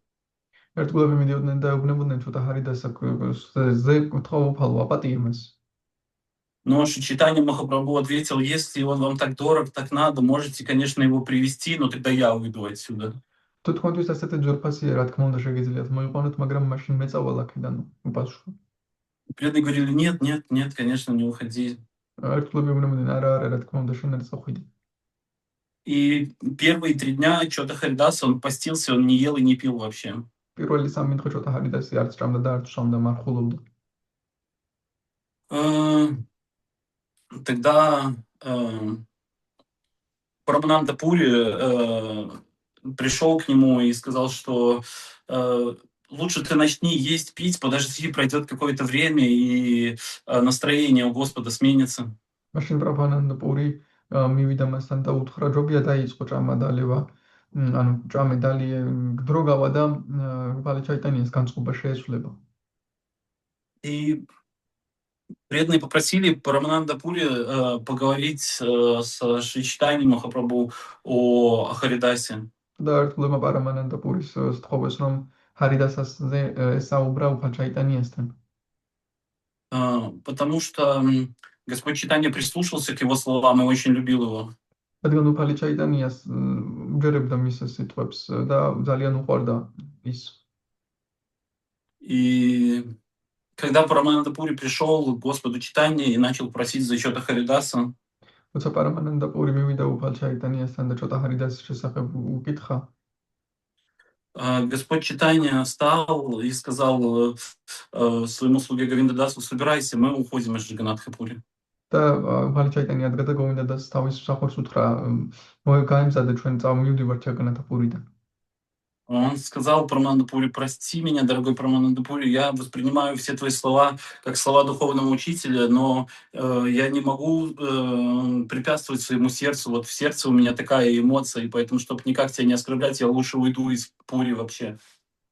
ერთგულები მიდიოდნენ და ეუბნებოდნენ ცოტა ჰარიდასზე უთხოვ უფალო აპატიე მას. Но Читания Махапрабху ответил, если он вам так дорог, так надо, можете, конечно, его привести, но тогда я уйду отсюда. თუ თქვენთვის ასეთი ძვირფასია, რა თქმა უნდა შეგიძლიათ მოიყვანოთ, მაგრამ მაშინ მეწავალ აქედან უფალში. Преданные говорили, нет, нет, нет, конечно, не уходи. ერთგულები ეუბნებოდნენ, არა, რა თქმა უნდა შენ არ წახვიდე. И первые 3 дня Чота Харидаса, он постился, он не ел и не пил вообще. პირველი 3 დღე ცოტა ჰარიდასი არც ჭამდა და არც შვამდა, მარხულობდა. Тогда Парамананда Пури пришел к нему и сказал, что лучше ты начни есть, пить, подожди, пройдет какое-то время, и настроение у Господа сменится. მაშინ პრაბჰანანდა პური მივიდა მასთან და უთხრა, ჯობია დაიწყო ჭამადალევა, ანუ ჭამედალი დრო გავა და უფალი ჩაიტანიას განწყობა შეესრულება. И преданные попросили Парамананда Пури поговорить с Шри Чайтаньей Махапрабху о Харидасе. და ერთგულებმა პარამანანდა პურის სთხოვეს, რომ ჰარიდასაზე ესაუბრა უფალ ჩაიტანიასთან. Потому что Господь Чайтанья прислушался к его словам и очень любил его. რადგან უფალი ჩაიტანიას უჯერებდა მის სიტყვებს და ძალიან უყვარდა ის. И когда Парамананда Пури пришел к Господу Чайтанье и начал просить за Чота Харидаса, როცა პარამანანდა პური მივიდა უფალ ჩაიტანიასთან და ცოტა ჰარიდასის შესახებ უკითხა, Господь Чайтанья встал и сказал своему слуге Говиндадасу, собирайся, мы уходим из Джаганатха Пури. და უფალი ჩაიტანია ადგა და გოვინდადას თავის მსახურს უთხრა, გაემზადე ჩვენ წავმივდივართ ჯაგანათა пурიდან. Он сказал Парамананда Пури, прости меня, дорогой Парамананда Пури, я воспринимаю все твои слова как слова духовного учителя, но я не могу препятствовать своему сердцу. Вот в сердце у меня такая эмоция, и поэтому, чтобы никак тебя не оскорблять, я лучше уйду из Пури вообще.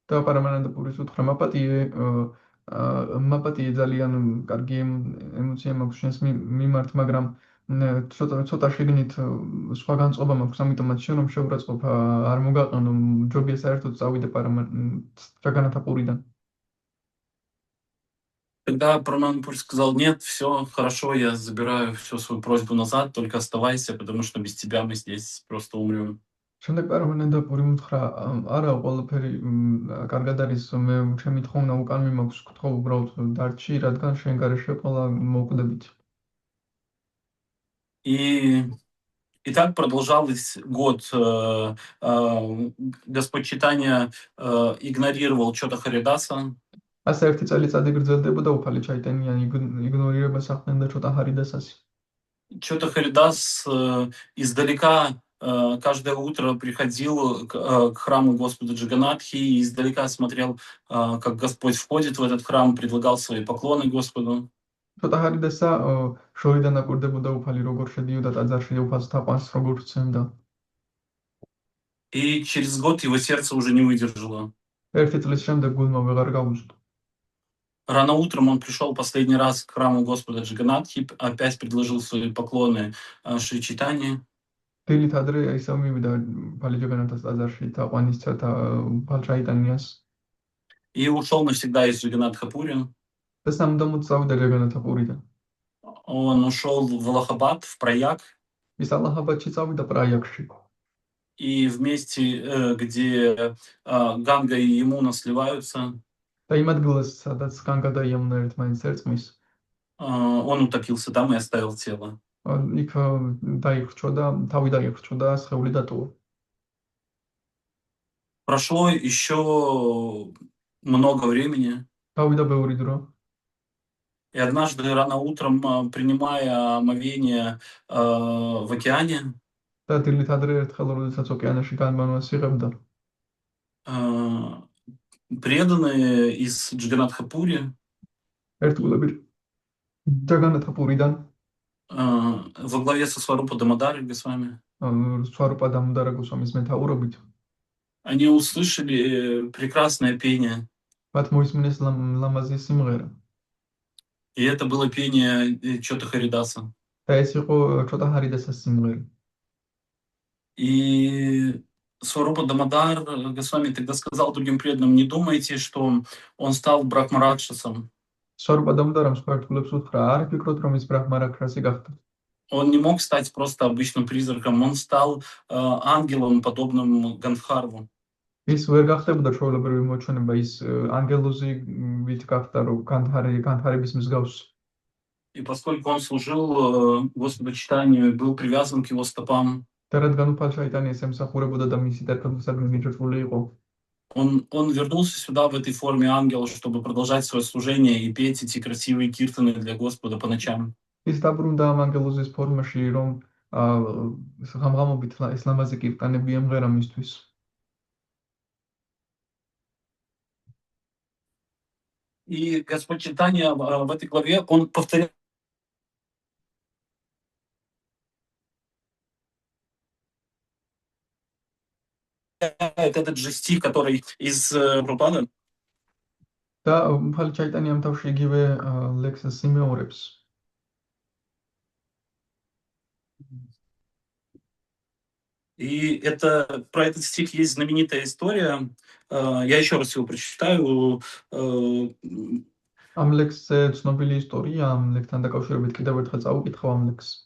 და პარამანანდა პურის უთხრა, მაპატიე ძალიან კარგი ემოცია მაქვს შენს მიმართ, მაგრამ ცოტა შეგნით სხვა განწყობა მაქვს, ამიტომაც შენ რომ შეურაცხყოფ არ მოგაყენო, ჯობია საერთოდ წავიდე ჯაგანათა პურიდან. Тогда Пурманпурь сказал: нет, все хорошо, я забираю всю свою просьбу назад, только оставайся, потому что без тебя мы здесь просто умрем. შემდეგ პარმენენდაპური უთხრა, არა, ყველაფერი კარგად არის, მე ჩემი თხოვნა უკან მიმაქვს, გთხოვ უბრალოდ დარჩი, რადგან შენ გარეშე ყველა მოკვდებით. И И так продолжалось год. Господь читания игнорировал Чота Харидаса. ასე ერთი წელიწადი გრძელდებოდა უფალი ჩაიტენიანი იგნორირებას ახდენდა ჩოტა ჰარიდასას. Чота Харидас издалека каждое утро приходил к храму Господа Джаганатхи и издалека смотрел, как Господь входит в этот храм, предлагал свои поклоны Господу. ჩოტა ჰარიდასა შორიდან აკვირდებოდა უფალი როგორ შედიოდა ტაძარში, უფალს თაყვანს როგორ სცემდა. И через год его сердце уже не выдержало. ერთი წლის შემდეგ გულმა ვეღარ გაუძლო. Рано утром он пришел последний раз к храму Господа Джаганатхи, опять предложил свои поклоны Шри Чайтанье. დილით ადრე ისევ მივიდა უფალი ჯაგანათას ტაძარში თაყვანისცა უფალ ჩაიტანიას И ушел навсегда из Джаганатхапури. და სამუდამოდ წავიდა ჯაგანათა პურიდან. Он ушел в Аллахабад, в Праяг. ის ალაჰაბადში წავიდა პრაიაგში. И вместе, где Ганга и Ямуна сливаются, და იმ ადგილას, სადაც განგა და იამუნა ერთმანეთს ერწყმის, он утопился там и оставил тело. იქ დაიხრჩოდა, თავი დაიხრჩოდა, სხეული დატოვა. Прошло еще много времени. Გავიდა ბევრი დრო. И однажды рано утром, принимая омовение в океане, და დილით ადრე ერთხელ, როდესაც ოკეანეში განმანვას იღებდა, преданные из Джаганатхапури ერთგულები ჯაგანათა პურიდან во главе со Сварупа Дамодари Госвами, სვარუპა დამუდარა გოსვამის მეთაურობით, они услышали прекрасное пение. მათ მოისმინეს ლამაზი სიმღერა. И это было пение Чота Харидаса. და ეს იყო ჩოტა ჰარიდასას სიმღერა. И Сварупа Дамодар Госвами тогда сказал другим преданным: не думайте, что он стал брахмаракшасом. სვარუპა დამუდარამ სხვა ერთგულებს უთხრა, არ ფიქრობთ, რომ ის ბრაჰმარაქრასი გახდა. Он не мог стать просто обычным призраком, он стал ангелом, подобным Гандхарву. ის ვერ გახდებოდა ჩვეულებრივი მოჩვენება, ის ანგელოზით გახდა, რომ განთარების მსგავს. И поскольку он служил Господу Чайтанью и был привязан к его стопам, და რადგან უფალ ჩაიტანიას ემსახურებოდა და მისი დარგმისაგან მიჯერწული იყო, он вернулся сюда в этой форме ангела, чтобы продолжать свое служение и петь эти красивые киртаны для Господа по ночам. ის დაბრუნდა ამ ანგელოზის ფორმაში, რომ ღამღამობით ეს ლამაზი კირტანები ემღერა მისთვის. И Господь Чайтанья в этой главе, он повторяет этот же стих, который из Прабхупады. და უფალი ჩაიტანია ამ თავში იგივე ლექსს იმეორებს. И это, про этот стих есть знаменитая история. Я еще раз его прочитаю. ამ ლექსზე ცნობილი ისტორია, ამ ლექსთან დაკავშირებით კიდევ ერთხელ წავუკითხავ ამ ლექსს.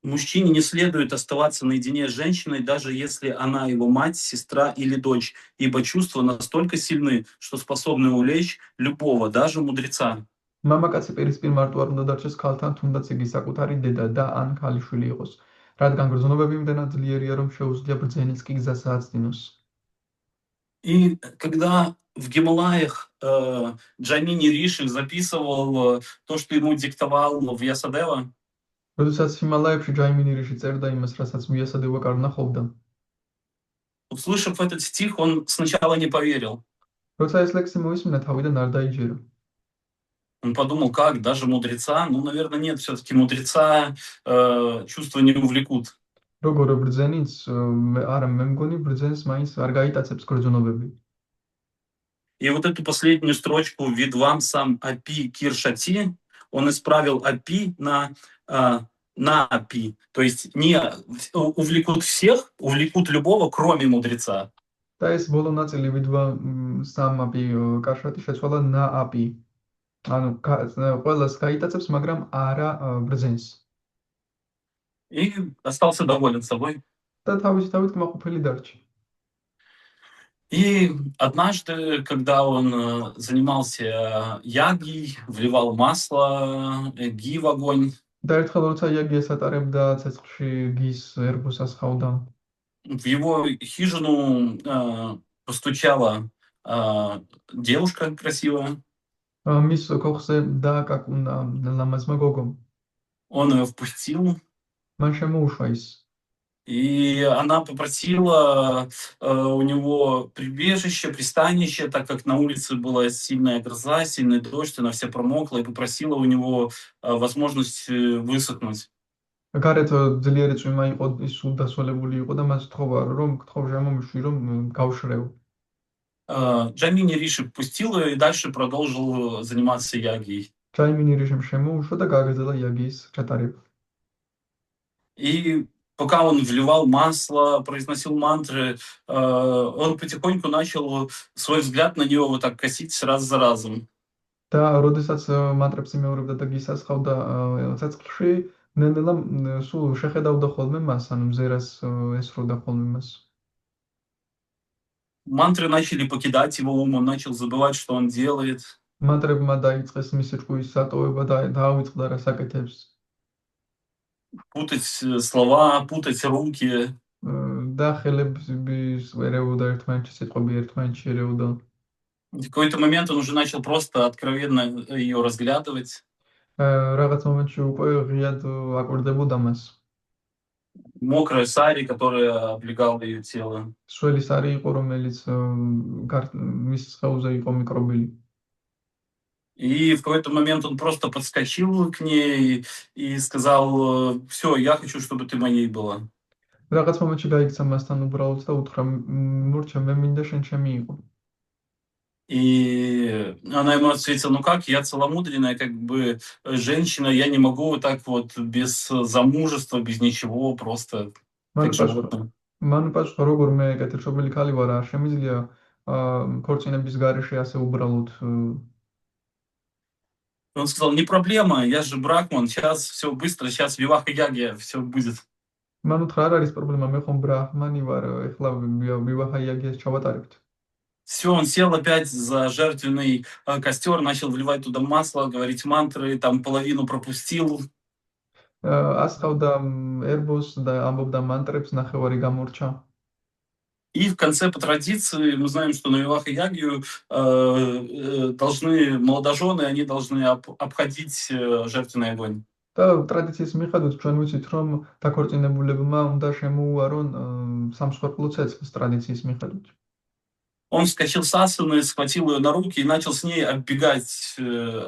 Мужчине не следует оставаться наедине с женщиной, даже если она его мать, сестра или дочь, ибо чувства настолько сильны, что способны увлечь любого, даже мудреца. მამაკაცი პირისპირ მარტო არ უნდა დარჩეს ქალთან, თუნდაც იგი საკუთარი დედა და ან ქალიშვილი იყოს, რადგან გრძნობები იმდენად ძლიერია, რომ შეუძლია ბრძენის კი გზას ააცდინოს. И когда в Гималаях Джанини Риши записывал то, что ему диктовал Вьясадева, როდესაც ჰიმალაებში ჯაიმინი რიში წერდა იმას, რასაც ვიასადევა კარნახობდა, услышав этот стих, он сначала не поверил. როცა ეს ლექსი მოისმინა, თავიდან არ დაიჯერა. Он подумал, как, даже мудреца? Ну, наверное, нет, все-таки мудреца чувства не увлекут. როგორ ბრძენიც, არა, მე მგონი ბრძენს მაინც არ გაიტაცებს гრძნობები. И вот эту последнюю строчку «Видвамсам апи киршати» он исправил апи на апи. То есть не увлекут всех, увлекут любого, кроме мудреца. და ეს ბოლო ნაწილი ვიდვა სამაპი კაშხეთი შეცვალა ნააპი. ანუ ყველას გაიტაცებს, მაგრამ არა ბრძენს. И остался доволен собой. და თავისი თავით კმაყოფილი დარჩა. И однажды, когда он занимался ягой, вливал масло, ги в огонь, და ერთხელ როცა იაგიას ატარებდა ცეცხლში გის ერბუსას ხავდა, в его хижину постучала девушка красивая. მის ქოხზე დააკაკუნა ლამაზმა გოგომ. Он ее впустил, მან შემოუშვა ის. и она попросила у него прибежище, пристанище, так как на улице была сильная гроза, сильный дождь, она вся промокла, и попросила у него возможность высохнуть. გარეთ ძლიერი წვიმა იყო, ის სულ დასვალებული იყო და მას თხოვა, რომ გთხოვ შემომიშვი, რომ გავშრევ. Джамини Риши пустил ее и дальше продолжил заниматься ягой. ჯაიმინი რიშემ შემოუშვა და გააგრძელა იაგიის ჩატარება. И пока он вливал масло, произносил мантры, он потихоньку начал свой взгляд на нее вот так косить раз за разом. და როდესაც მანტრებს იმეორებდა და გისასხავდა ცეცხლში, ნელ-ნელა სულ შეხედავდა ხოლმე მას, ანუ მზერას ესროდა ხოლმე მას. Мантры начали покидать его ум, он начал забывать, что он делает. მანტრებმა დაიწყეს მისი ჭკუის სატოვება და დაავიწყდა რა საკეთებს. Путать слова, путать руки. და ხელებს ერეოდა ერთმანეთში, სიტყვები ერთმანეთში ერეოდა. В какой-то момент он уже начал просто откровенно ее разглядывать. რაღაც მომენტში უკვე ღიად აკვირდებოდა მას. Мокрая сари, которая облегала ее тело. სველი სარი იყო, რომელიც მის სხეულზე იყო მიკრობილი. И в какой-то момент он просто подскочил к ней и сказал: все, я хочу, чтобы ты моей была. რაღაც მომენტში გაიქცა მასთან უბრალოდ და უთხრა: მურჩა, მე მინდა შენ ჩემი იყო. И она ему ответила: ну как, я целомудренная, как бы женщина, я не могу вот так вот без замужества, без ничего, просто მან как პასუხა, животное. მან პასუხა, როგორ მე კეთილშობილი ქალი ვარ, არ შემიძლია ქორწინების გარეშე ასე უბრალოდ. Он сказал: не проблема, я же брахман, сейчас все быстро, сейчас виваха ягия, все будет. მან უთხრა, არ არის პრობლემა, მე ხომ ბრაჰმანი ვარ, ეხლა ვივაჰა იაგიას ჩავატარებთ. Все, он сел опять за жертвенный костер, начал вливать туда масло, говорить мантры, там половину пропустил. ასხავდა ერბოს და ამბობდა მანტრებს, ნახევარი გამორჩა. И в конце, по традиции, мы знаем, что на Виваха Ягию должны молодожены, они должны обходить жертвенный огонь. და ტრადიციის მიხედვით ჩვენ ვიცით, რომ დაქორწინებულებმა უნდა შემოუარონ სამსხვერპლო ცეცხლს ტრადიციის მიხედვით. Он вскочил с асаны, схватил ее на руки и начал с ней оббегать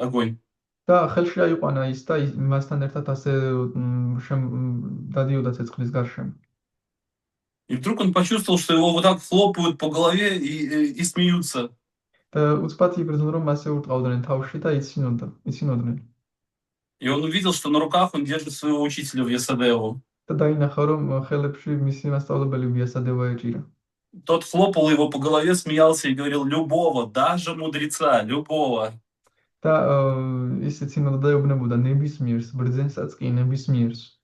огонь. და ხელში აიყვანა ის და მასთან ერთად ასე დადიოდა ცეცხლის გარშემო. И вдруг он почувствовал, что его вот так хлопают по голове и смеются. და უცბად იბრძნ, რომ ასე ურტყავდნენ თავში და იცინოდნენ. И он увидел, что на руках он держит своего учителя в Ясадеву. და დაინახა, რომ ხელებში მისი მასწავლებელი ვიასადევა ეჭირა. Тот хлопал его по голове, смеялся и говорил: любого, даже мудреца, любого. და ის იცინოდა და ეუბნებოდა ნებისმიერს, ბრძენსაც კი ნებისმიერს.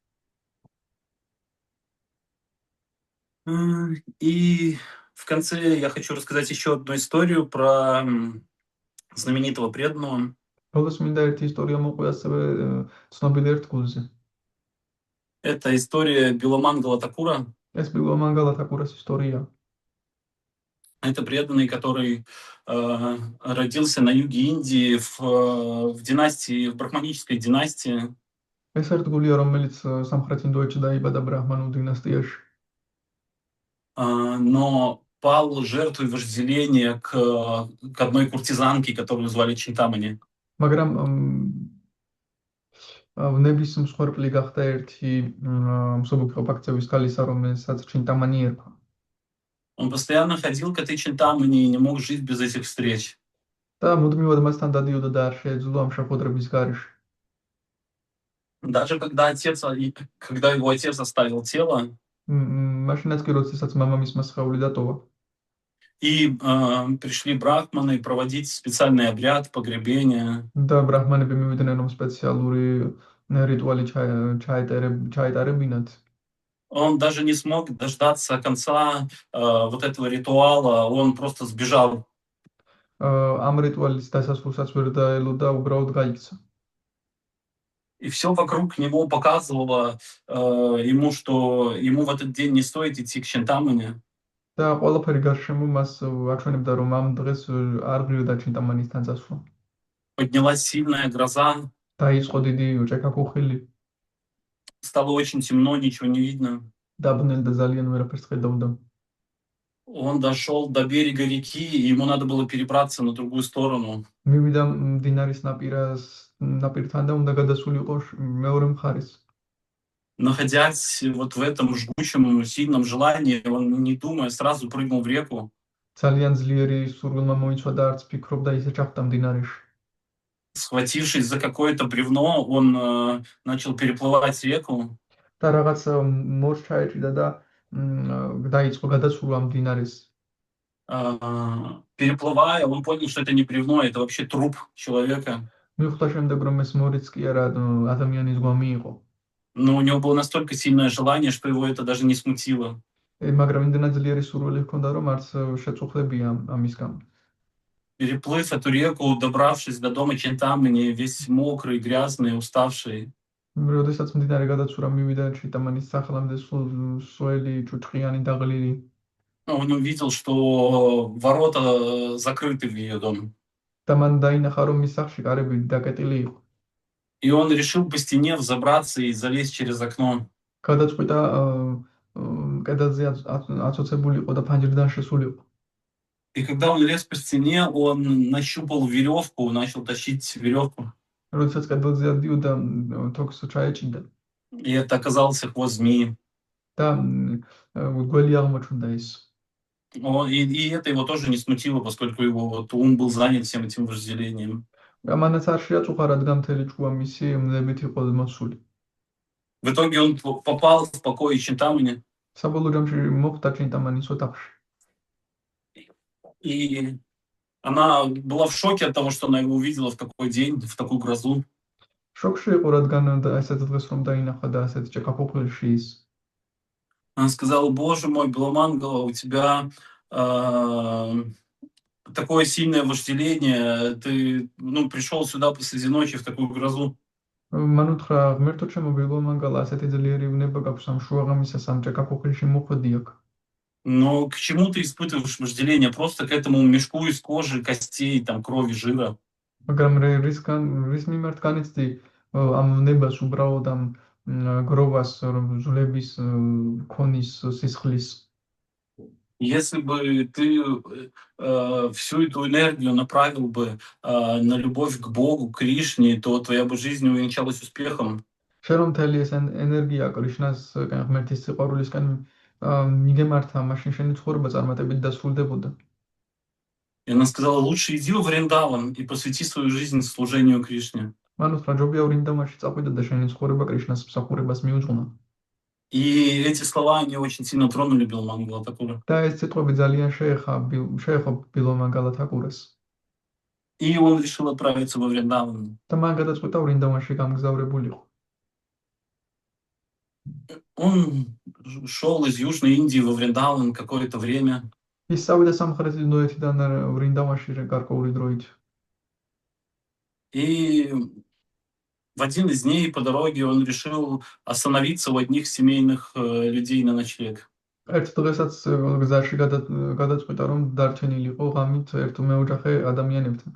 И в конце я хочу рассказать еще одну историю про знаменитого преданного. ბოლოს მინდა ერთი ისტორია მოყვე ასევე ცნობილი ერთ გულზე. Это история Биламангала Такура. ეს ბილვამანგალა თაკურას ისტორია. Это преданный, который родился на юге Индии в династии, в брахманической династии. ეს ერთ გულია, რომელიც სამხრეთ ინდოეთში დაიბადა ბრაჰმანულ დინასტიაში. Но пал жертвой вожделения к одной куртизанке, которую звали Чинтамани. მაგრამ ნების მსხვერპლი გახდა ერთი მსუბუქო ფაქცევის ქალისა, რომელსაც ჩინტამანი ერქვა. Он постоянно ходил к этой Чинтамани и не мог жить без этих встреч. და მუდმივად მასთან დადიოდა და არ შეეძლო ამ შეხვედრების გარეშე. Даже когда его отец оставил тело, მაშინაც კი როდესაც მამამისმა სხეული დატოვა. И пришли брахманы проводить специальный обряд погребения. და ბრაჰმანები მივიდნენ რომ სპეციალური რიტუალი ჩაეტარებინათ. Он даже не смог дождаться конца вот этого ритуала, он просто сбежал. ამ რიტუალის დასასრულსაც ვერ დაელოდა, უბრალოდ გაიქცა. И все вокруг него показывало ему, что ему в этот день не стоит идти к Чинтамане. და ყველაფერი გარშემო მას აჩვენებდა რომ ამ დღეს არ ღირდა ჩინტამანისთან წასვლა. Поднялась сильная гроза, დაიწყო დიდი ჭექა-ქუხილი, стало очень темно, ничего не видно. დაბნელი და ძალიან ვერაფერს ხედავდა. Он дошел до берега реки, и ему надо было перебраться на другую сторону. მივიდა მდინარის ნაპირთან და უნდა გადასულიყო მეორე მხარეს. Находясь вот в этом жгучем, сильном желании, он, не думая, сразу прыгнул в реку. ძალიან ძლიერი სურვილმა მოიცვა და არც ფიქრობდა ისე ჩახტა მდინარეში. Схватившись за какое-то бревно, он начал переплывать реку. და რაღაც მორს ჩაეჭიდა და დაიწყო გადასულა მდინარეს. Переплывая, он понял, что это не бревно, это вообще труп человека. მიხვდა შემდეგ რომ ეს მორიც კი არა ადამიანის გვამი იყო. Но у него было настолько сильное желание, что его это даже не смутило. მაგრამ იმდენად ძლიერი სურვილი ჰქონდა რომ არც შეწუხდებია ამისგან. Переплыв эту реку, добравшись до дома Чинтамани, весь мокрый, грязный, уставший, როდესაც მდინარე გადაცურა მივიდა ჩიტამანის სახლამდე სველი, ჭუჭყიანი, დაღლილი. он увидел, что ворота закрыты в ее дом. და მან დაინახა რომ მის სახლში კარები დაკეტილი იყო. И он решил по стене взобраться и залезть через окно. გადაწყვიტა კედელზე აცოცებულიყო და ფანჯრიდან შესულიყო. И когда он лез по стене, он нащупал веревку, начал тащить веревку. როდესაც კედელზე ადიოდა თოქს ჩაეჭიდა И это оказался хвост змеи. და გველი აღმოჩნდა ის. И это его тоже не смутило, поскольку его вот ум был занят всем этим вожделением. მანაც არ შეაწუხა, რადგან მთელი ჭკუა მისი მნებით იყო მოსული. В итоге он попал в покой Чинтамани. საბოლოო ჯამში მოხვდა ჩინტამანის ოთახში. И она была в шоке от того, что она его увидела в такой день, в такую грозу. შოკში იყო, რადგან ესეთ დღეს რომ დაინახა და ასეთ ჭექა-ქუხილში ის. Она сказала: боже мой, Беломангала, у тебя такое сильное вожделение, ты пришел сюда посреди ночи в такую грозу. მან უთხრა, ღმერთო ჩემო ბილომანგალა, ასეთი ძლიერი უნება გაქვს ამ შუაღამისას ამ ჭექა-ქუხილში მოხვედი აქ. Но к чему ты испытываешь вожделение? Просто к этому мешку из кожи, костей, там, крови, жира. მაგრამ რის მიმართ განიცდი ამ ნებას უბრალოდ ამ გროვას ზვლების ქონის სისხლის. Если бы ты всю эту энергию направил бы на любовь к Богу, к Кришне, то твоя бы жизнь увенчалась успехом. შენ რომ მთელი ეს ენერგია კრიშნასკენ, ღმერთის სიყვარულისკენ მიგემართა, მაშინ შენი ცხოვრება წარმატებით დასრულდებოდა. И она сказала: лучше иди во Вриндаван и посвяти свою жизнь служению Кришне. მან უთხრა, ჯობია ვრინდავანში წაყვიდე და შენი ცხოვრება კრიშნას მსახურებას მიუძღვნა. И эти слова, они очень сильно тронули Биломангала Такура. და ეს სიტყვები ძალიან შეეხო ბილომანგალა თაკურას. И он решил отправиться во Вриндаван. და მან გადაწყვიტა ვრინდავანში გამგზავრებულიყო. Он шел из Южной Индии во Вриндаван какое-то время. ის წავიდა სამხრეთ ინდოეთიდან ვრინდავანში გარკვეული დროით. И в один из дней по дороге он решил остановиться у одних семейных людей на ночлег. ერთ დღესაც გზაში გადაწყვიტა რომ დარჩენილიყო ღამით ერთ მეოჯახე ადამიანებთან.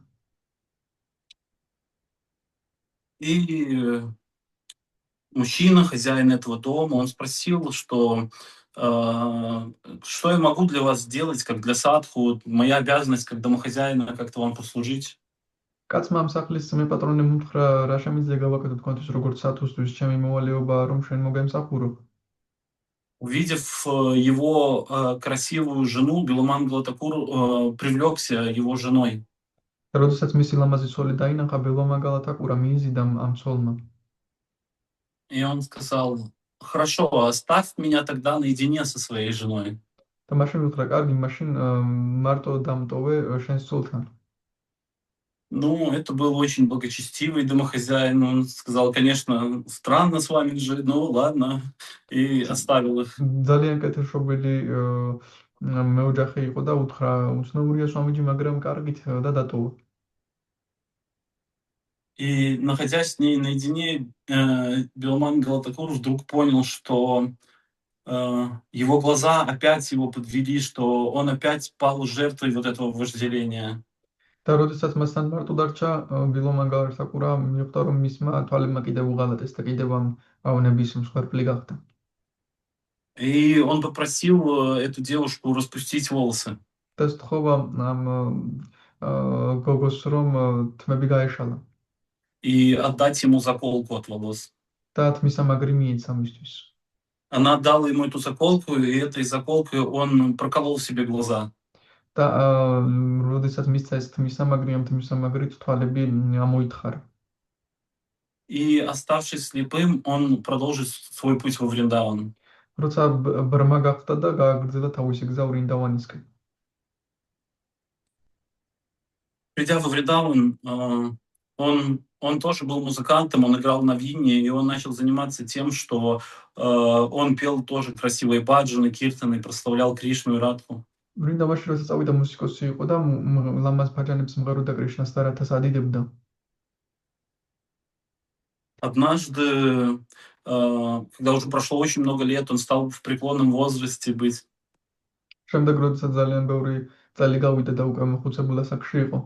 И мужчина, хозяин этого дома, он спросил, что я могу для вас сделать, как для садху, моя обязанность как домохозяина, как-то вам послужить. კაცმა ამ სახლის მეპატრონემ უთხრა, რა შემიძლია გავაკეთო თქვენთვის როგორც სათვისთვის, ჩემი მოვალეობაა რომ შენ მოგემსახურო. Увидев его красивую жену, Биломангала Такур привлекся его женой. როდესაც მისი ლამაზი ცოლი დაინახა, ბილომანგალა თაკურა მიიზიდა ამ ცოლმა. И он сказал: хорошо, оставь меня тогда наедине со своей женой. და მაშინ უთხრა, კარგი, მაშინ მარტო დამტოვე შენს სულთან. Ну, это был очень благочестивый домохозяин. Он сказал, конечно, странно с вами жить, ну ладно, и оставил их. ძალიან კეთილშობილი მეოჯახე იყო და უთხრა, უცნობურია სვამიჯი, მაგრამ კარგით და დატოვა. И, находясь с ней наедине, Беломан Галатакур вдруг понял, что его глаза опять его подвели, что он опять пал жертвой вот этого вожделения. და როდესაც მასთან მარტო დარჩა, ბილომან გავარსაკურა მიხვდა, რომ მისმა თვალებმა კიდევ უღალატეს და კიდევ ამ ავნების მსხვერპლი გახდა. И он попросил эту девушку распустить волосы და სთხოვა ამ გოგოს, რომ თმები გაეშალა и отдать ему заколку от волос. და თმისამაგრი მიეცა მისთვის. Она отдала ему эту заколку, и этой заколкой он проколол себе глаза. და როდესაც მისცა ეს თმისამაგრი, ამ თმისამაგრით თვალები ამოითხარა. И, оставшись слепым, он продолжит свой путь во Вриндаван. როცა ბრმა გახდა და გააგრძელა თავისი გზა ვრინდავანისკენ. Придя во Вриндаван, он тоже был музыкантом, он играл на вине, и он начал заниматься тем, что он пел тоже красивые баджаны, киртаны, прославлял Кришну и Радху. ვრინდავანში როცა წავიდა მუსიკოსი იყო და ლამაზ ბაჯანებს მღეროდა კრიშნას და რათას ადიდებდა. Однажды, когда уже прошло очень много лет, он стал в преклонном возрасте быть. შემდეგ როდესაც ძალიან ბევრი წელი გავიდა და უკვე მოხუცებულ ასაკში იყო.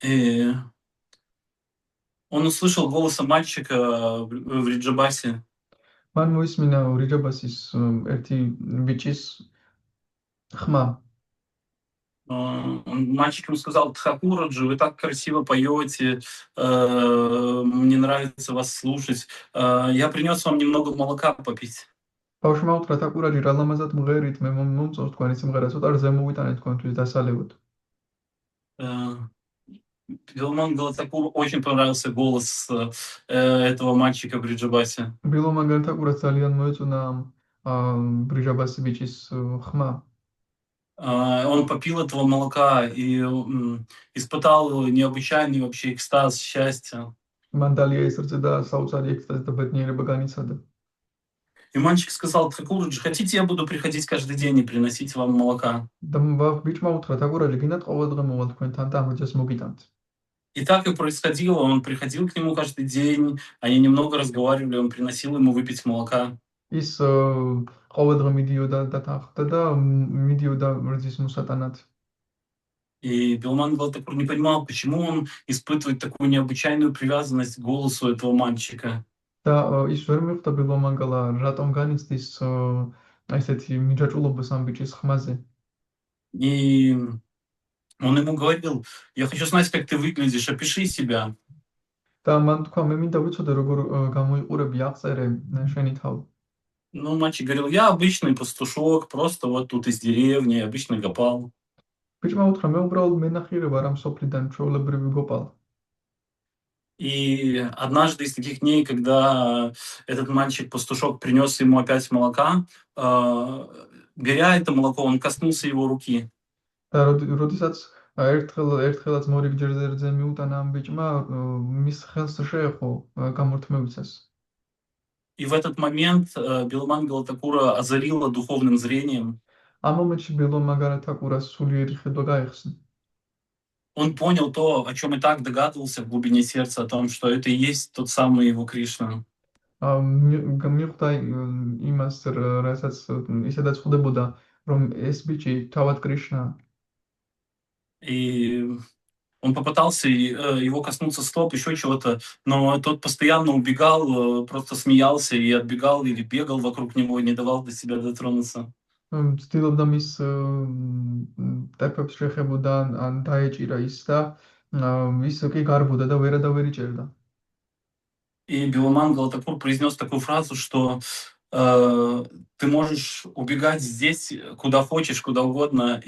И он услышал голоса мальчика в Риджабасе. მან მოისმინა რიჯაბასის ერთი ბიჭის ხმა. Мальчик ему сказал: Тхакураджи, вы так красиво поете, мне нравится вас слушать. Я принес вам немного молока попить. ბავშვმა უთხრა, თაკურაჯი, რა ლამაზად მღერით, მე მომწონს თქვენი სიმღერა, ცოტა ზემოვიტანეთ თქვენთვის დასალევად. Беломан Галатакур очень понравился голос этого мальчика в Риджабасе. ბილომან გალათაკურას ძალიან მოეწონა ბრიჯაბასი ბიჭის ხმა. Он попил этого молока и испытал необычайный вообще экстаз, счастье. მან დალია ესრწე და საოცარი ექსტაზი და ბედნიერება განიცადა. И мальчик сказал: Тхакураджи, хотите, я буду приходить каждый день и приносить вам молока? და ბიჭმა უთხრა, თაკურაჯი, გინდათ ყოველდღე მოვალ თქვენთან და ამოჯას მოგიტანთ. И так и происходило. Он приходил к нему каждый день, они немного разговаривали, он приносил ему выпить молока. ის ყოველდღე მიდიოდა და თანხმდა და მიდიოდა რძის მოსატანად. И Беломан Галатакур не понимал, почему он испытывает такую необычайную привязанность к голосу этого мальчика. და ის ვერ მიხვდა ბილომანგალა რატომ განიცდის ესეთი მიჯაჭულობას ამ ბიჭის ხმაზე. И он ему говорил: я хочу знать, как ты выглядишь, опиши себя. და მან თქვა, მე მინდა ვიცოდე, როგორ გამოიყურები, აღწერე შენი თავი. Ну, мальчик говорил: я обычный пастушок, просто вот тут из деревни, обычный гопал. ბიჭმა უთხრა, მე უბრალოდ მენახირე ვარ ამ სოფლიდან, ჩვეულებრივი გოპალ. И однажды из таких дней, когда этот мальчик-пастушок принес ему опять молока, беря это молоко, он коснулся его руки. და როდესაც ერთხელაც მორიგ-ჯერზე მიუტანა ამ ბიჭმა, მის ხელს შეეხო გამორთმევისას. И в этот момент Беломан Галатакура озарила духовным зрением. ამ მომენტში ბილომან გალათაკურას სულიერი ხედვა გაიხსნა. Он понял то, о чем и так догадывался в глубине сердца, о том, что это и есть тот самый его Кришна. მიხვდა იმას, რასაც ისედაც ხვდებოდა, რომ ეს ბიჭი თავად კრიშნაა. И он попытался его коснуться стоп, еще чего-то, но тот постоянно убегал, просто смеялся и отбегал или бегал вокруг него и не давал до себя дотронуться. ცდილობდა მის ტეპებს შეხებოდა, ან დაეჭირა ის და ის კი გარბოდა და ვერადავერ იჭერდა. И Беломан Галатакур произнес такую фразу, что ты можешь убегать здесь куда хочешь, куда угодно,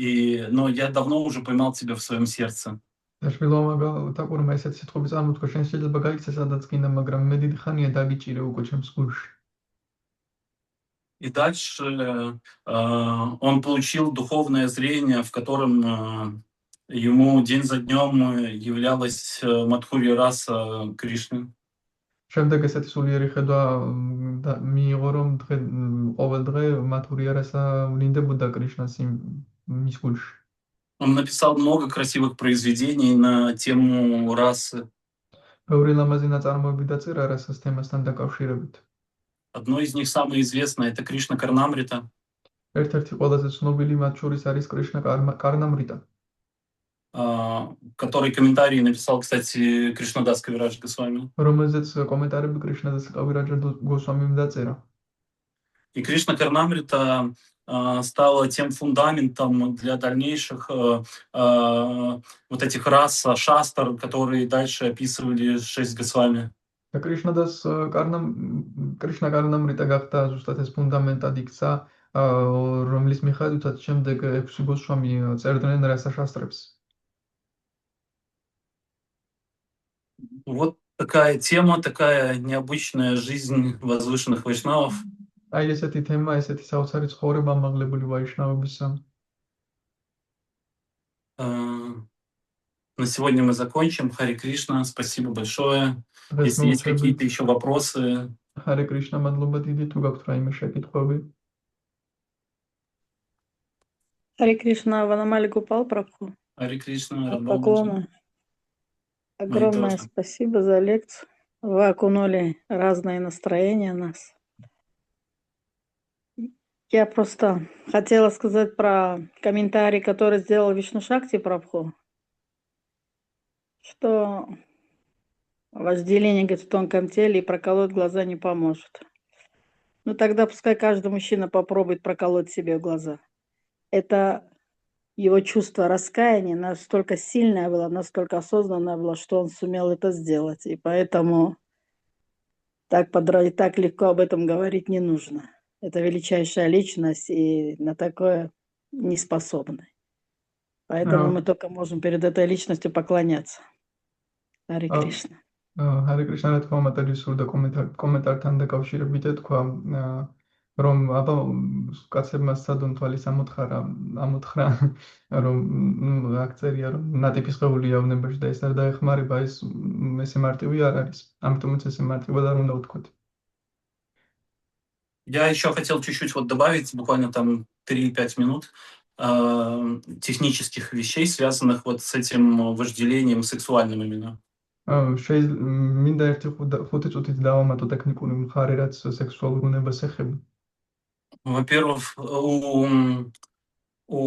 но я давно уже поймал тебя в своем сердце. და ბილომან გალათაკურმა ესეთი სიტყვები წარმოთქვა, შენ შეიძლება გაიქცე სადაც გინდა, მაგრამ მე დიდი ხანია დაგიჭირე უკვე ჩემს გულში. И дальше он получил духовное зрение, в котором ему день за днем являлась Мадхурья раса Кришны. შემდეგ ესეთი სულიერი ხედვა მიიღო, რომ ყოველ დღე მათურია რასა ვლინდებოდა კრიშნას მის გულში. Он написал много красивых произведений на тему расы. ბევრი ლამაზი ნაწარმოები დაწერა რასას თემასთან დაკავშირებით. Одно из них самое известное — это Кришна Карнамрита, ერთ-ერთი ყველაზე ცნობილი მათ შორის არის კრიშნა კარნამრიტა, который комментарий написал, кстати, Кришнадас Кавирадж Госвами. რომელზეც კომენტარები კრიშნადას კავირაჯა გოსვამიმ დაწერა. И Кришна Карнамрита стала тем фундаментом для дальнейших вот этих рас шастр, которые дальше описывали 6 Госвами. და კრიშნა კარნამრიტა გახდა ზუსტად ეს ფუნდამენტად იქცა, რომლის მიხედვითაც შემდეგ 6 გოსვამი წერდნენ რასა შასტრებს. Вот такая тема, такая необычная жизнь возвышенных вайшнавов. აი ესეთი თემა, ესეთი საოცარი ცხოვრება ამაღლებული ვაიშნავებისა. На сегодня мы закончим. Хари Кришна, спасибо большое. Если есть какие-то еще вопросы. Хари Кришна, მადლობა დიდი, თუ გაქვთ რაიმე შეკითხვები. Хари Кришна, Ванамали Гопал Прабху. Хари Кришна, Поклоны. Огромное спасибо за лекцию. Вы окунули разные настроения нас. Я просто хотела сказать про комментарий, который сделал Вишну Шакти Прабху, что вожделение, говорит, в тонком теле и проколоть глаза не поможет. Ну тогда пускай каждый мужчина попробует проколоть себе глаза. Это его чувство раскаяния настолько сильное было, настолько осознанное было, что он сумел это сделать. И поэтому так легко об этом говорить не нужно. Это величайшая личность и на такое не способны. Поэтому мы только можем перед этой личностью поклоняться. Хари Кришна. Хари Кришна, რა თქმა უნდა, სურდა კომენტართან დაკავშირებით თქვა, რომ აბა კაცებმა სცადონ თვალის ამოთხრა, რომ აქ წერია, რომ ნატიფის ღეულია უნებაში და ეს არ დაეხმარება, ესე მარტივი არ არის. ამიტომაც ესე მარტივად არ უნდა ვთქვათ. Я еще хотел чуть-чуть вот добавить, буквально там 3-5 минут технических вещей, связанных вот с этим вожделением сексуальным именно. მინდა ერთი 5 წუთით დავამატო ტექნიკური მხარე, რაც სექსუალურ უნებას ეხება. Во-первых, у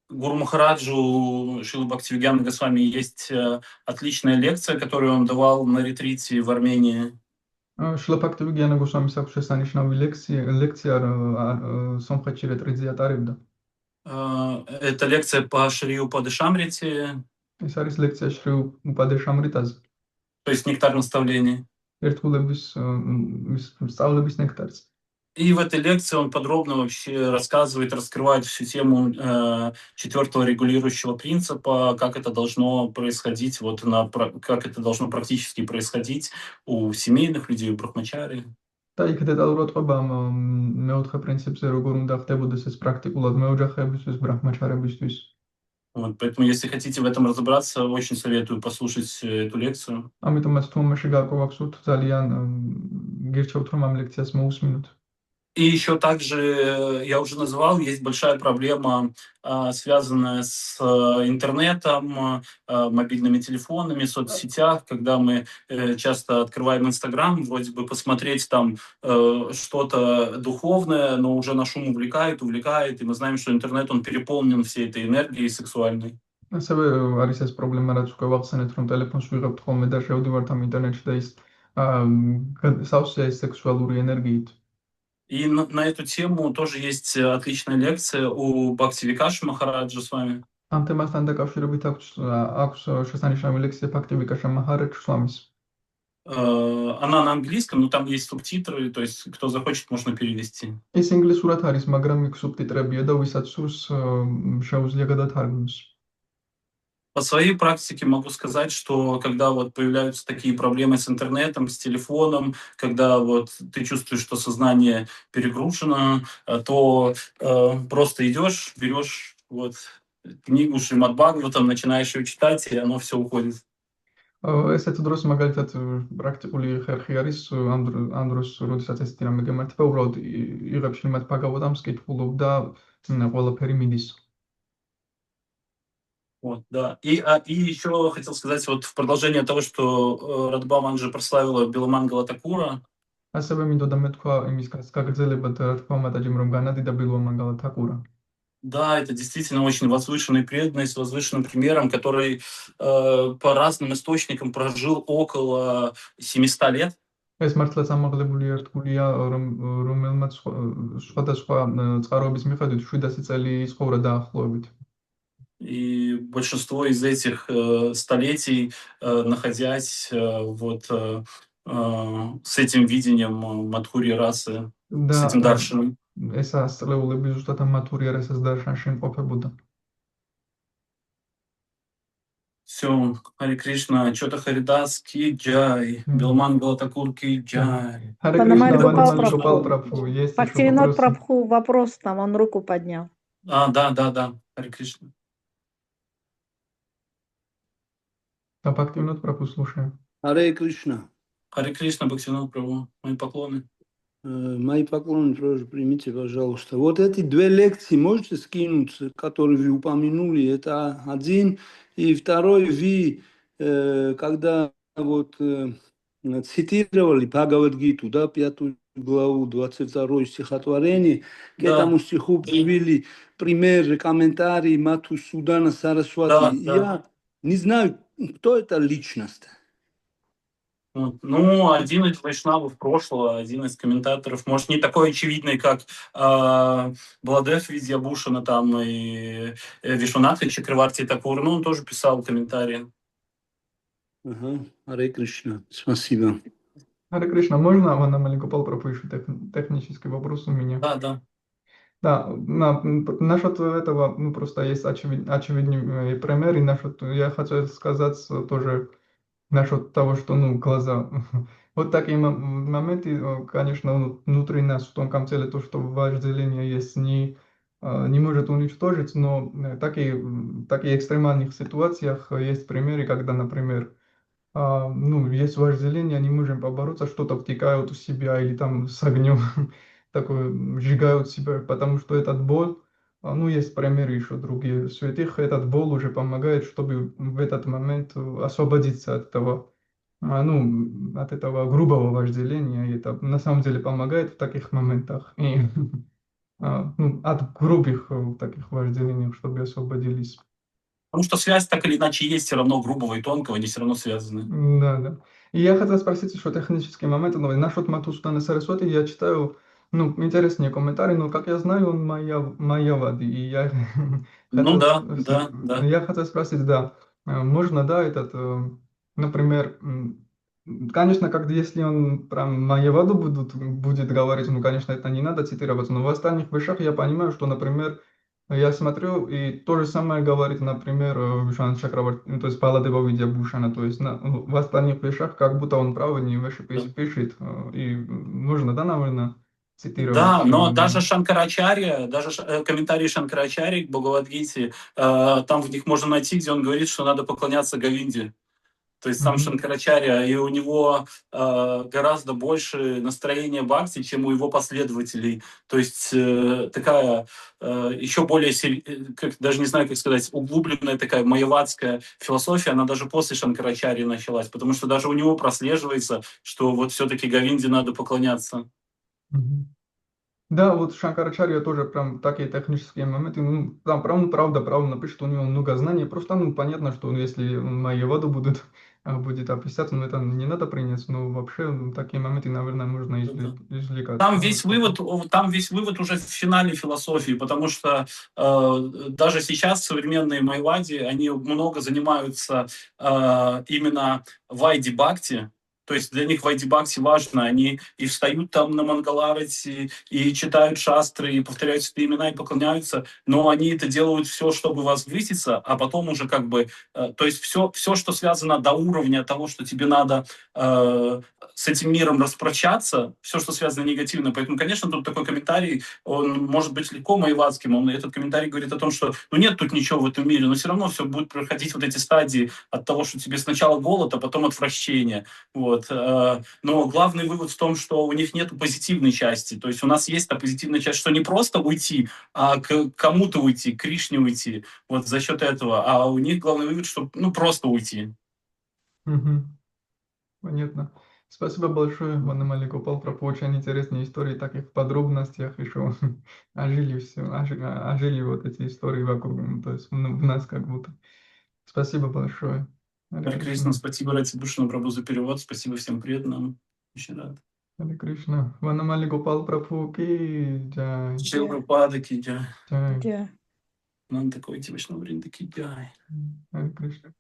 Гуру Махараджу Шрилы Бхактивинода Госвами есть отличная лекция, которую он давал на ретрите в Армении. Шрила Бхактивинода Госвамის აქვს შესანიშნავი ლექცია სომხეთში რეტრიტზე ატარებდა. Это лекция по Шри Упадешамрите. ეს არის ლექცია შრი უპადეშამრიტაზე. То есть нектар наставлений. ერთგულების სწავლების ნექტარზე. И в этой лекции он подробно вообще рассказывает, раскрывает всю тему 4-го регулирующего принципа, как это должно происходить, как это должно практически происходить у семейных людей, у брахмачари. და იქ დეტალურად ყვება მეოთხე პრინციპზე, როგორ უნდა ხდებოდეს ეს პრაქტიკულად მეოჯახეებისთვის, ბრაჰმაჩარებისთვის. Вот, поэтому, если хотите в этом разобраться, очень советую послушать эту лекцию. ამიტომაც თუ ამაში გარკვევა გსურთ, ძალიან გირჩევთ, რომ ამ ლექციას მოусმინოთ. И еще также, я уже назвал, есть большая проблема, связанная с интернетом, мобильными телефонами, соцсетях, когда мы часто открываем Инстаграм, вроде бы посмотреть там что-то духовное, но уже на шум увлекает, и мы знаем, что интернет, он переполнен всей этой энергией сексуальной. ასევე არის ეს პრობლემა, რაც უკვე ვახსენეთ, რომ ტელეფონს ვიღებთ ხოლმე და შევდივართ ამ ინტერნეტში და ის სავსეა სექსუალური ენერგიით. И на эту тему тоже есть отличная лекция у Бхактивикаши Махараджа с вами. Ამ თემასთან დაკავშირებით აქვს შესანიშნავი ლექსია Бхактивикаша Махарадж Свамис. Она на английском, но там есть субтитры, то есть кто захочет, можно перевести. ეს ინგლისურად არის, მაგრამ იქ სუბტიტრებია და ვისაც სურს შეუძლია გადათარგმნოს. По своей практике могу сказать, что когда вот появляются такие проблемы с интернетом, с телефоном, когда вот ты чувствуешь, что сознание перегружено, то просто идешь, берешь вот книгу Шримад Бхагаватам, начинаешь ее читать, и оно все уходит. ესეთ დროს მაგალითად პრაქტიკული ხერხი არის ამ დროს როდესაც ესეთი რამე გემართება უბრალოდ იღებ შრიმად ბაგავატამს კითხულობ და ყველაფერი მიდის. Вот, да. И еще хотел сказать, вот в продолжение того, что Радбаман же прославила Биламангала Такура. ასევე მინდოდა მეთქვა იმის გაგრძელებად რა თქმა უნდა ჯიმ რომ განადიდა ბილვამანგალა თაკურა. Да, это действительно очень возвышенный преданный, с возвышенным примером, который по разным источникам прожил около 700 лет. ეს მართლაც ამაღლებული ერთგულია რომელმაც სხვადასხვა წყაროების მიხედვით 700 წელი ცხოვრა დაახლოებით. И большинство из этих столетий, находясь с этим видением Мадхури расы, და с этим даршаном. ეს ასწლეულები ზუსტად ამ მათური არასას დარშანში იმყოფებოდა. Все, Хари Кришна, Чота Харидас, ки джай, Биламангала Такур, ки джай. Харе Панамали Кришна, Гопал Ванамали Гопал Прабху. Прабху. Есть еще Бхактивинод вопросы? Прабху, вопрос там, он руку поднял. Да, Хари Кришна. Да, Бхактивинод Прабху, слушаем. Харе Кришна. Хари Кришна, Бхактивинод Прабху, мои поклоны. Мои поклоны тоже примите, пожалуйста. Вот эти две лекции можете скинуть, которые вы упомянули. Это один. И второй, вы, когда вот цитировали Бхагавад-гиту, да, 5 главу, 22 стихотворение, к Да. этому стиху привели пример, комментарий Мату Судана Сарасвати. Да. Я не знаю, кто это личность. Вот. Ну, один из вайшнавов прошлого, один из комментаторов, может, не такой очевидный, как Бладев Видьябушана там и Вишванатха Чакраварти Такур, но он тоже писал комментарии. Ага, Харе Кришна, спасибо. Харе Кришна, можно Ванамали Гопал Прабху еще технический вопрос у меня? Да. Да, насчет этого, ну, просто есть очевидный пример, и я хочу сказать тоже насчет того, что, ну, глаза. Вот такие моменты, конечно, внутри нас, в тонком теле, то, что вожделение есть, не может уничтожить, но в таких экстремальных ситуациях есть примеры, когда, например, ну, есть вожделение, не можем побороться, что-то втекают в себя или там с огнем такое сжигают себя, потому что этот боль, ну, есть примеры еще другие святых, этот боль уже помогает, чтобы в этот момент освободиться от этого, ну, от этого грубого вожделения, и это на самом деле помогает в таких моментах, и ну, от грубых таких вожделений, чтобы освободились. Потому что связь так или иначе есть, все равно грубого и тонкого, они все равно связаны. Да. И я хотел спросить еще технический момент, но насчет Матусудана Сарасвати я читаю, ну, интересные комментарии, но, как я знаю, он майявади, и я Ну хотел да. я хотел спросить, да, можно, да, например, конечно, если он прям майяваду будет говорить, ну, конечно, это не надо цитировать, но в остальных вещах я понимаю, что, например, я смотрю, и то же самое говорит, например, Вишванат Чакраварти, ну, то есть Баладева Видьябушана, то есть в остальных вещах как будто он правильные вещи пишет, и нужно, да, наверное, цитировать. Да, но даже Шанкарачарья, комментарии Шанкарачарьи к Бхагавад-гите, там в них можно найти, где он говорит, что надо поклоняться Говинде. То есть сам Шанкарачарья, и у него гораздо больше настроения бхакти, чем у его последователей. То есть такая еще более, даже не знаю, как сказать, углубленная такая майявадская философия, она даже после Шанкарачарьи началась, потому что даже у него прослеживается, что вот все-таки Говинде надо поклоняться. Да, вот Шанкарачарья тоже прям такие технические моменты, ну, там правда пишет, у него много знаний, просто, ну, понятно, что если майяваду будет описаться, ну, это не надо принять, но вообще такие моменты, наверное, можно извлекать. Там весь вывод уже в финале философии, потому что даже сейчас современные майявади, они много занимаются именно вайди-бхакти, То есть для них Вайди Бхакти важно, они и встают там на Мангаларати, и читают шастры, и повторяют свои имена, и поклоняются, но они это делают все, чтобы возвыситься, а потом уже как бы, то есть все, что связано до уровня того, что тебе надо с этим миром распрощаться, все, что связано негативно. Поэтому, конечно, тут такой комментарий, он может быть легко моеватским, этот комментарий говорит о том, что ну нет тут ничего в этом мире, но все равно все будет проходить вот эти стадии от того, что тебе сначала голод, а потом отвращение. Вот. Но главный вывод в том, что у них нет позитивной части. То есть у нас есть та позитивная часть, что не просто уйти, а к кому-то уйти, к Кришне уйти. Вот за счет этого. А у них главный вывод, что ну просто уйти. Мгм. Понятно. Спасибо большое, Ванамали Гопал Прабху. Очень интересные истории, так и в подробностях еще ожили все, ожили вот эти истории вокруг, то есть в нас как будто. Спасибо большое. Харе Харе Кришна, Кришна. спасибо Рати Бушану Прабху за перевод, спасибо всем преданным. Очень рад. Харе Кришна. Ванамали Гопал Прабху ки джай. Шрила Прабхупада ки джай. Джай. Где? Нам такой Вайшнава Вринда ки джай. Харе Кришна.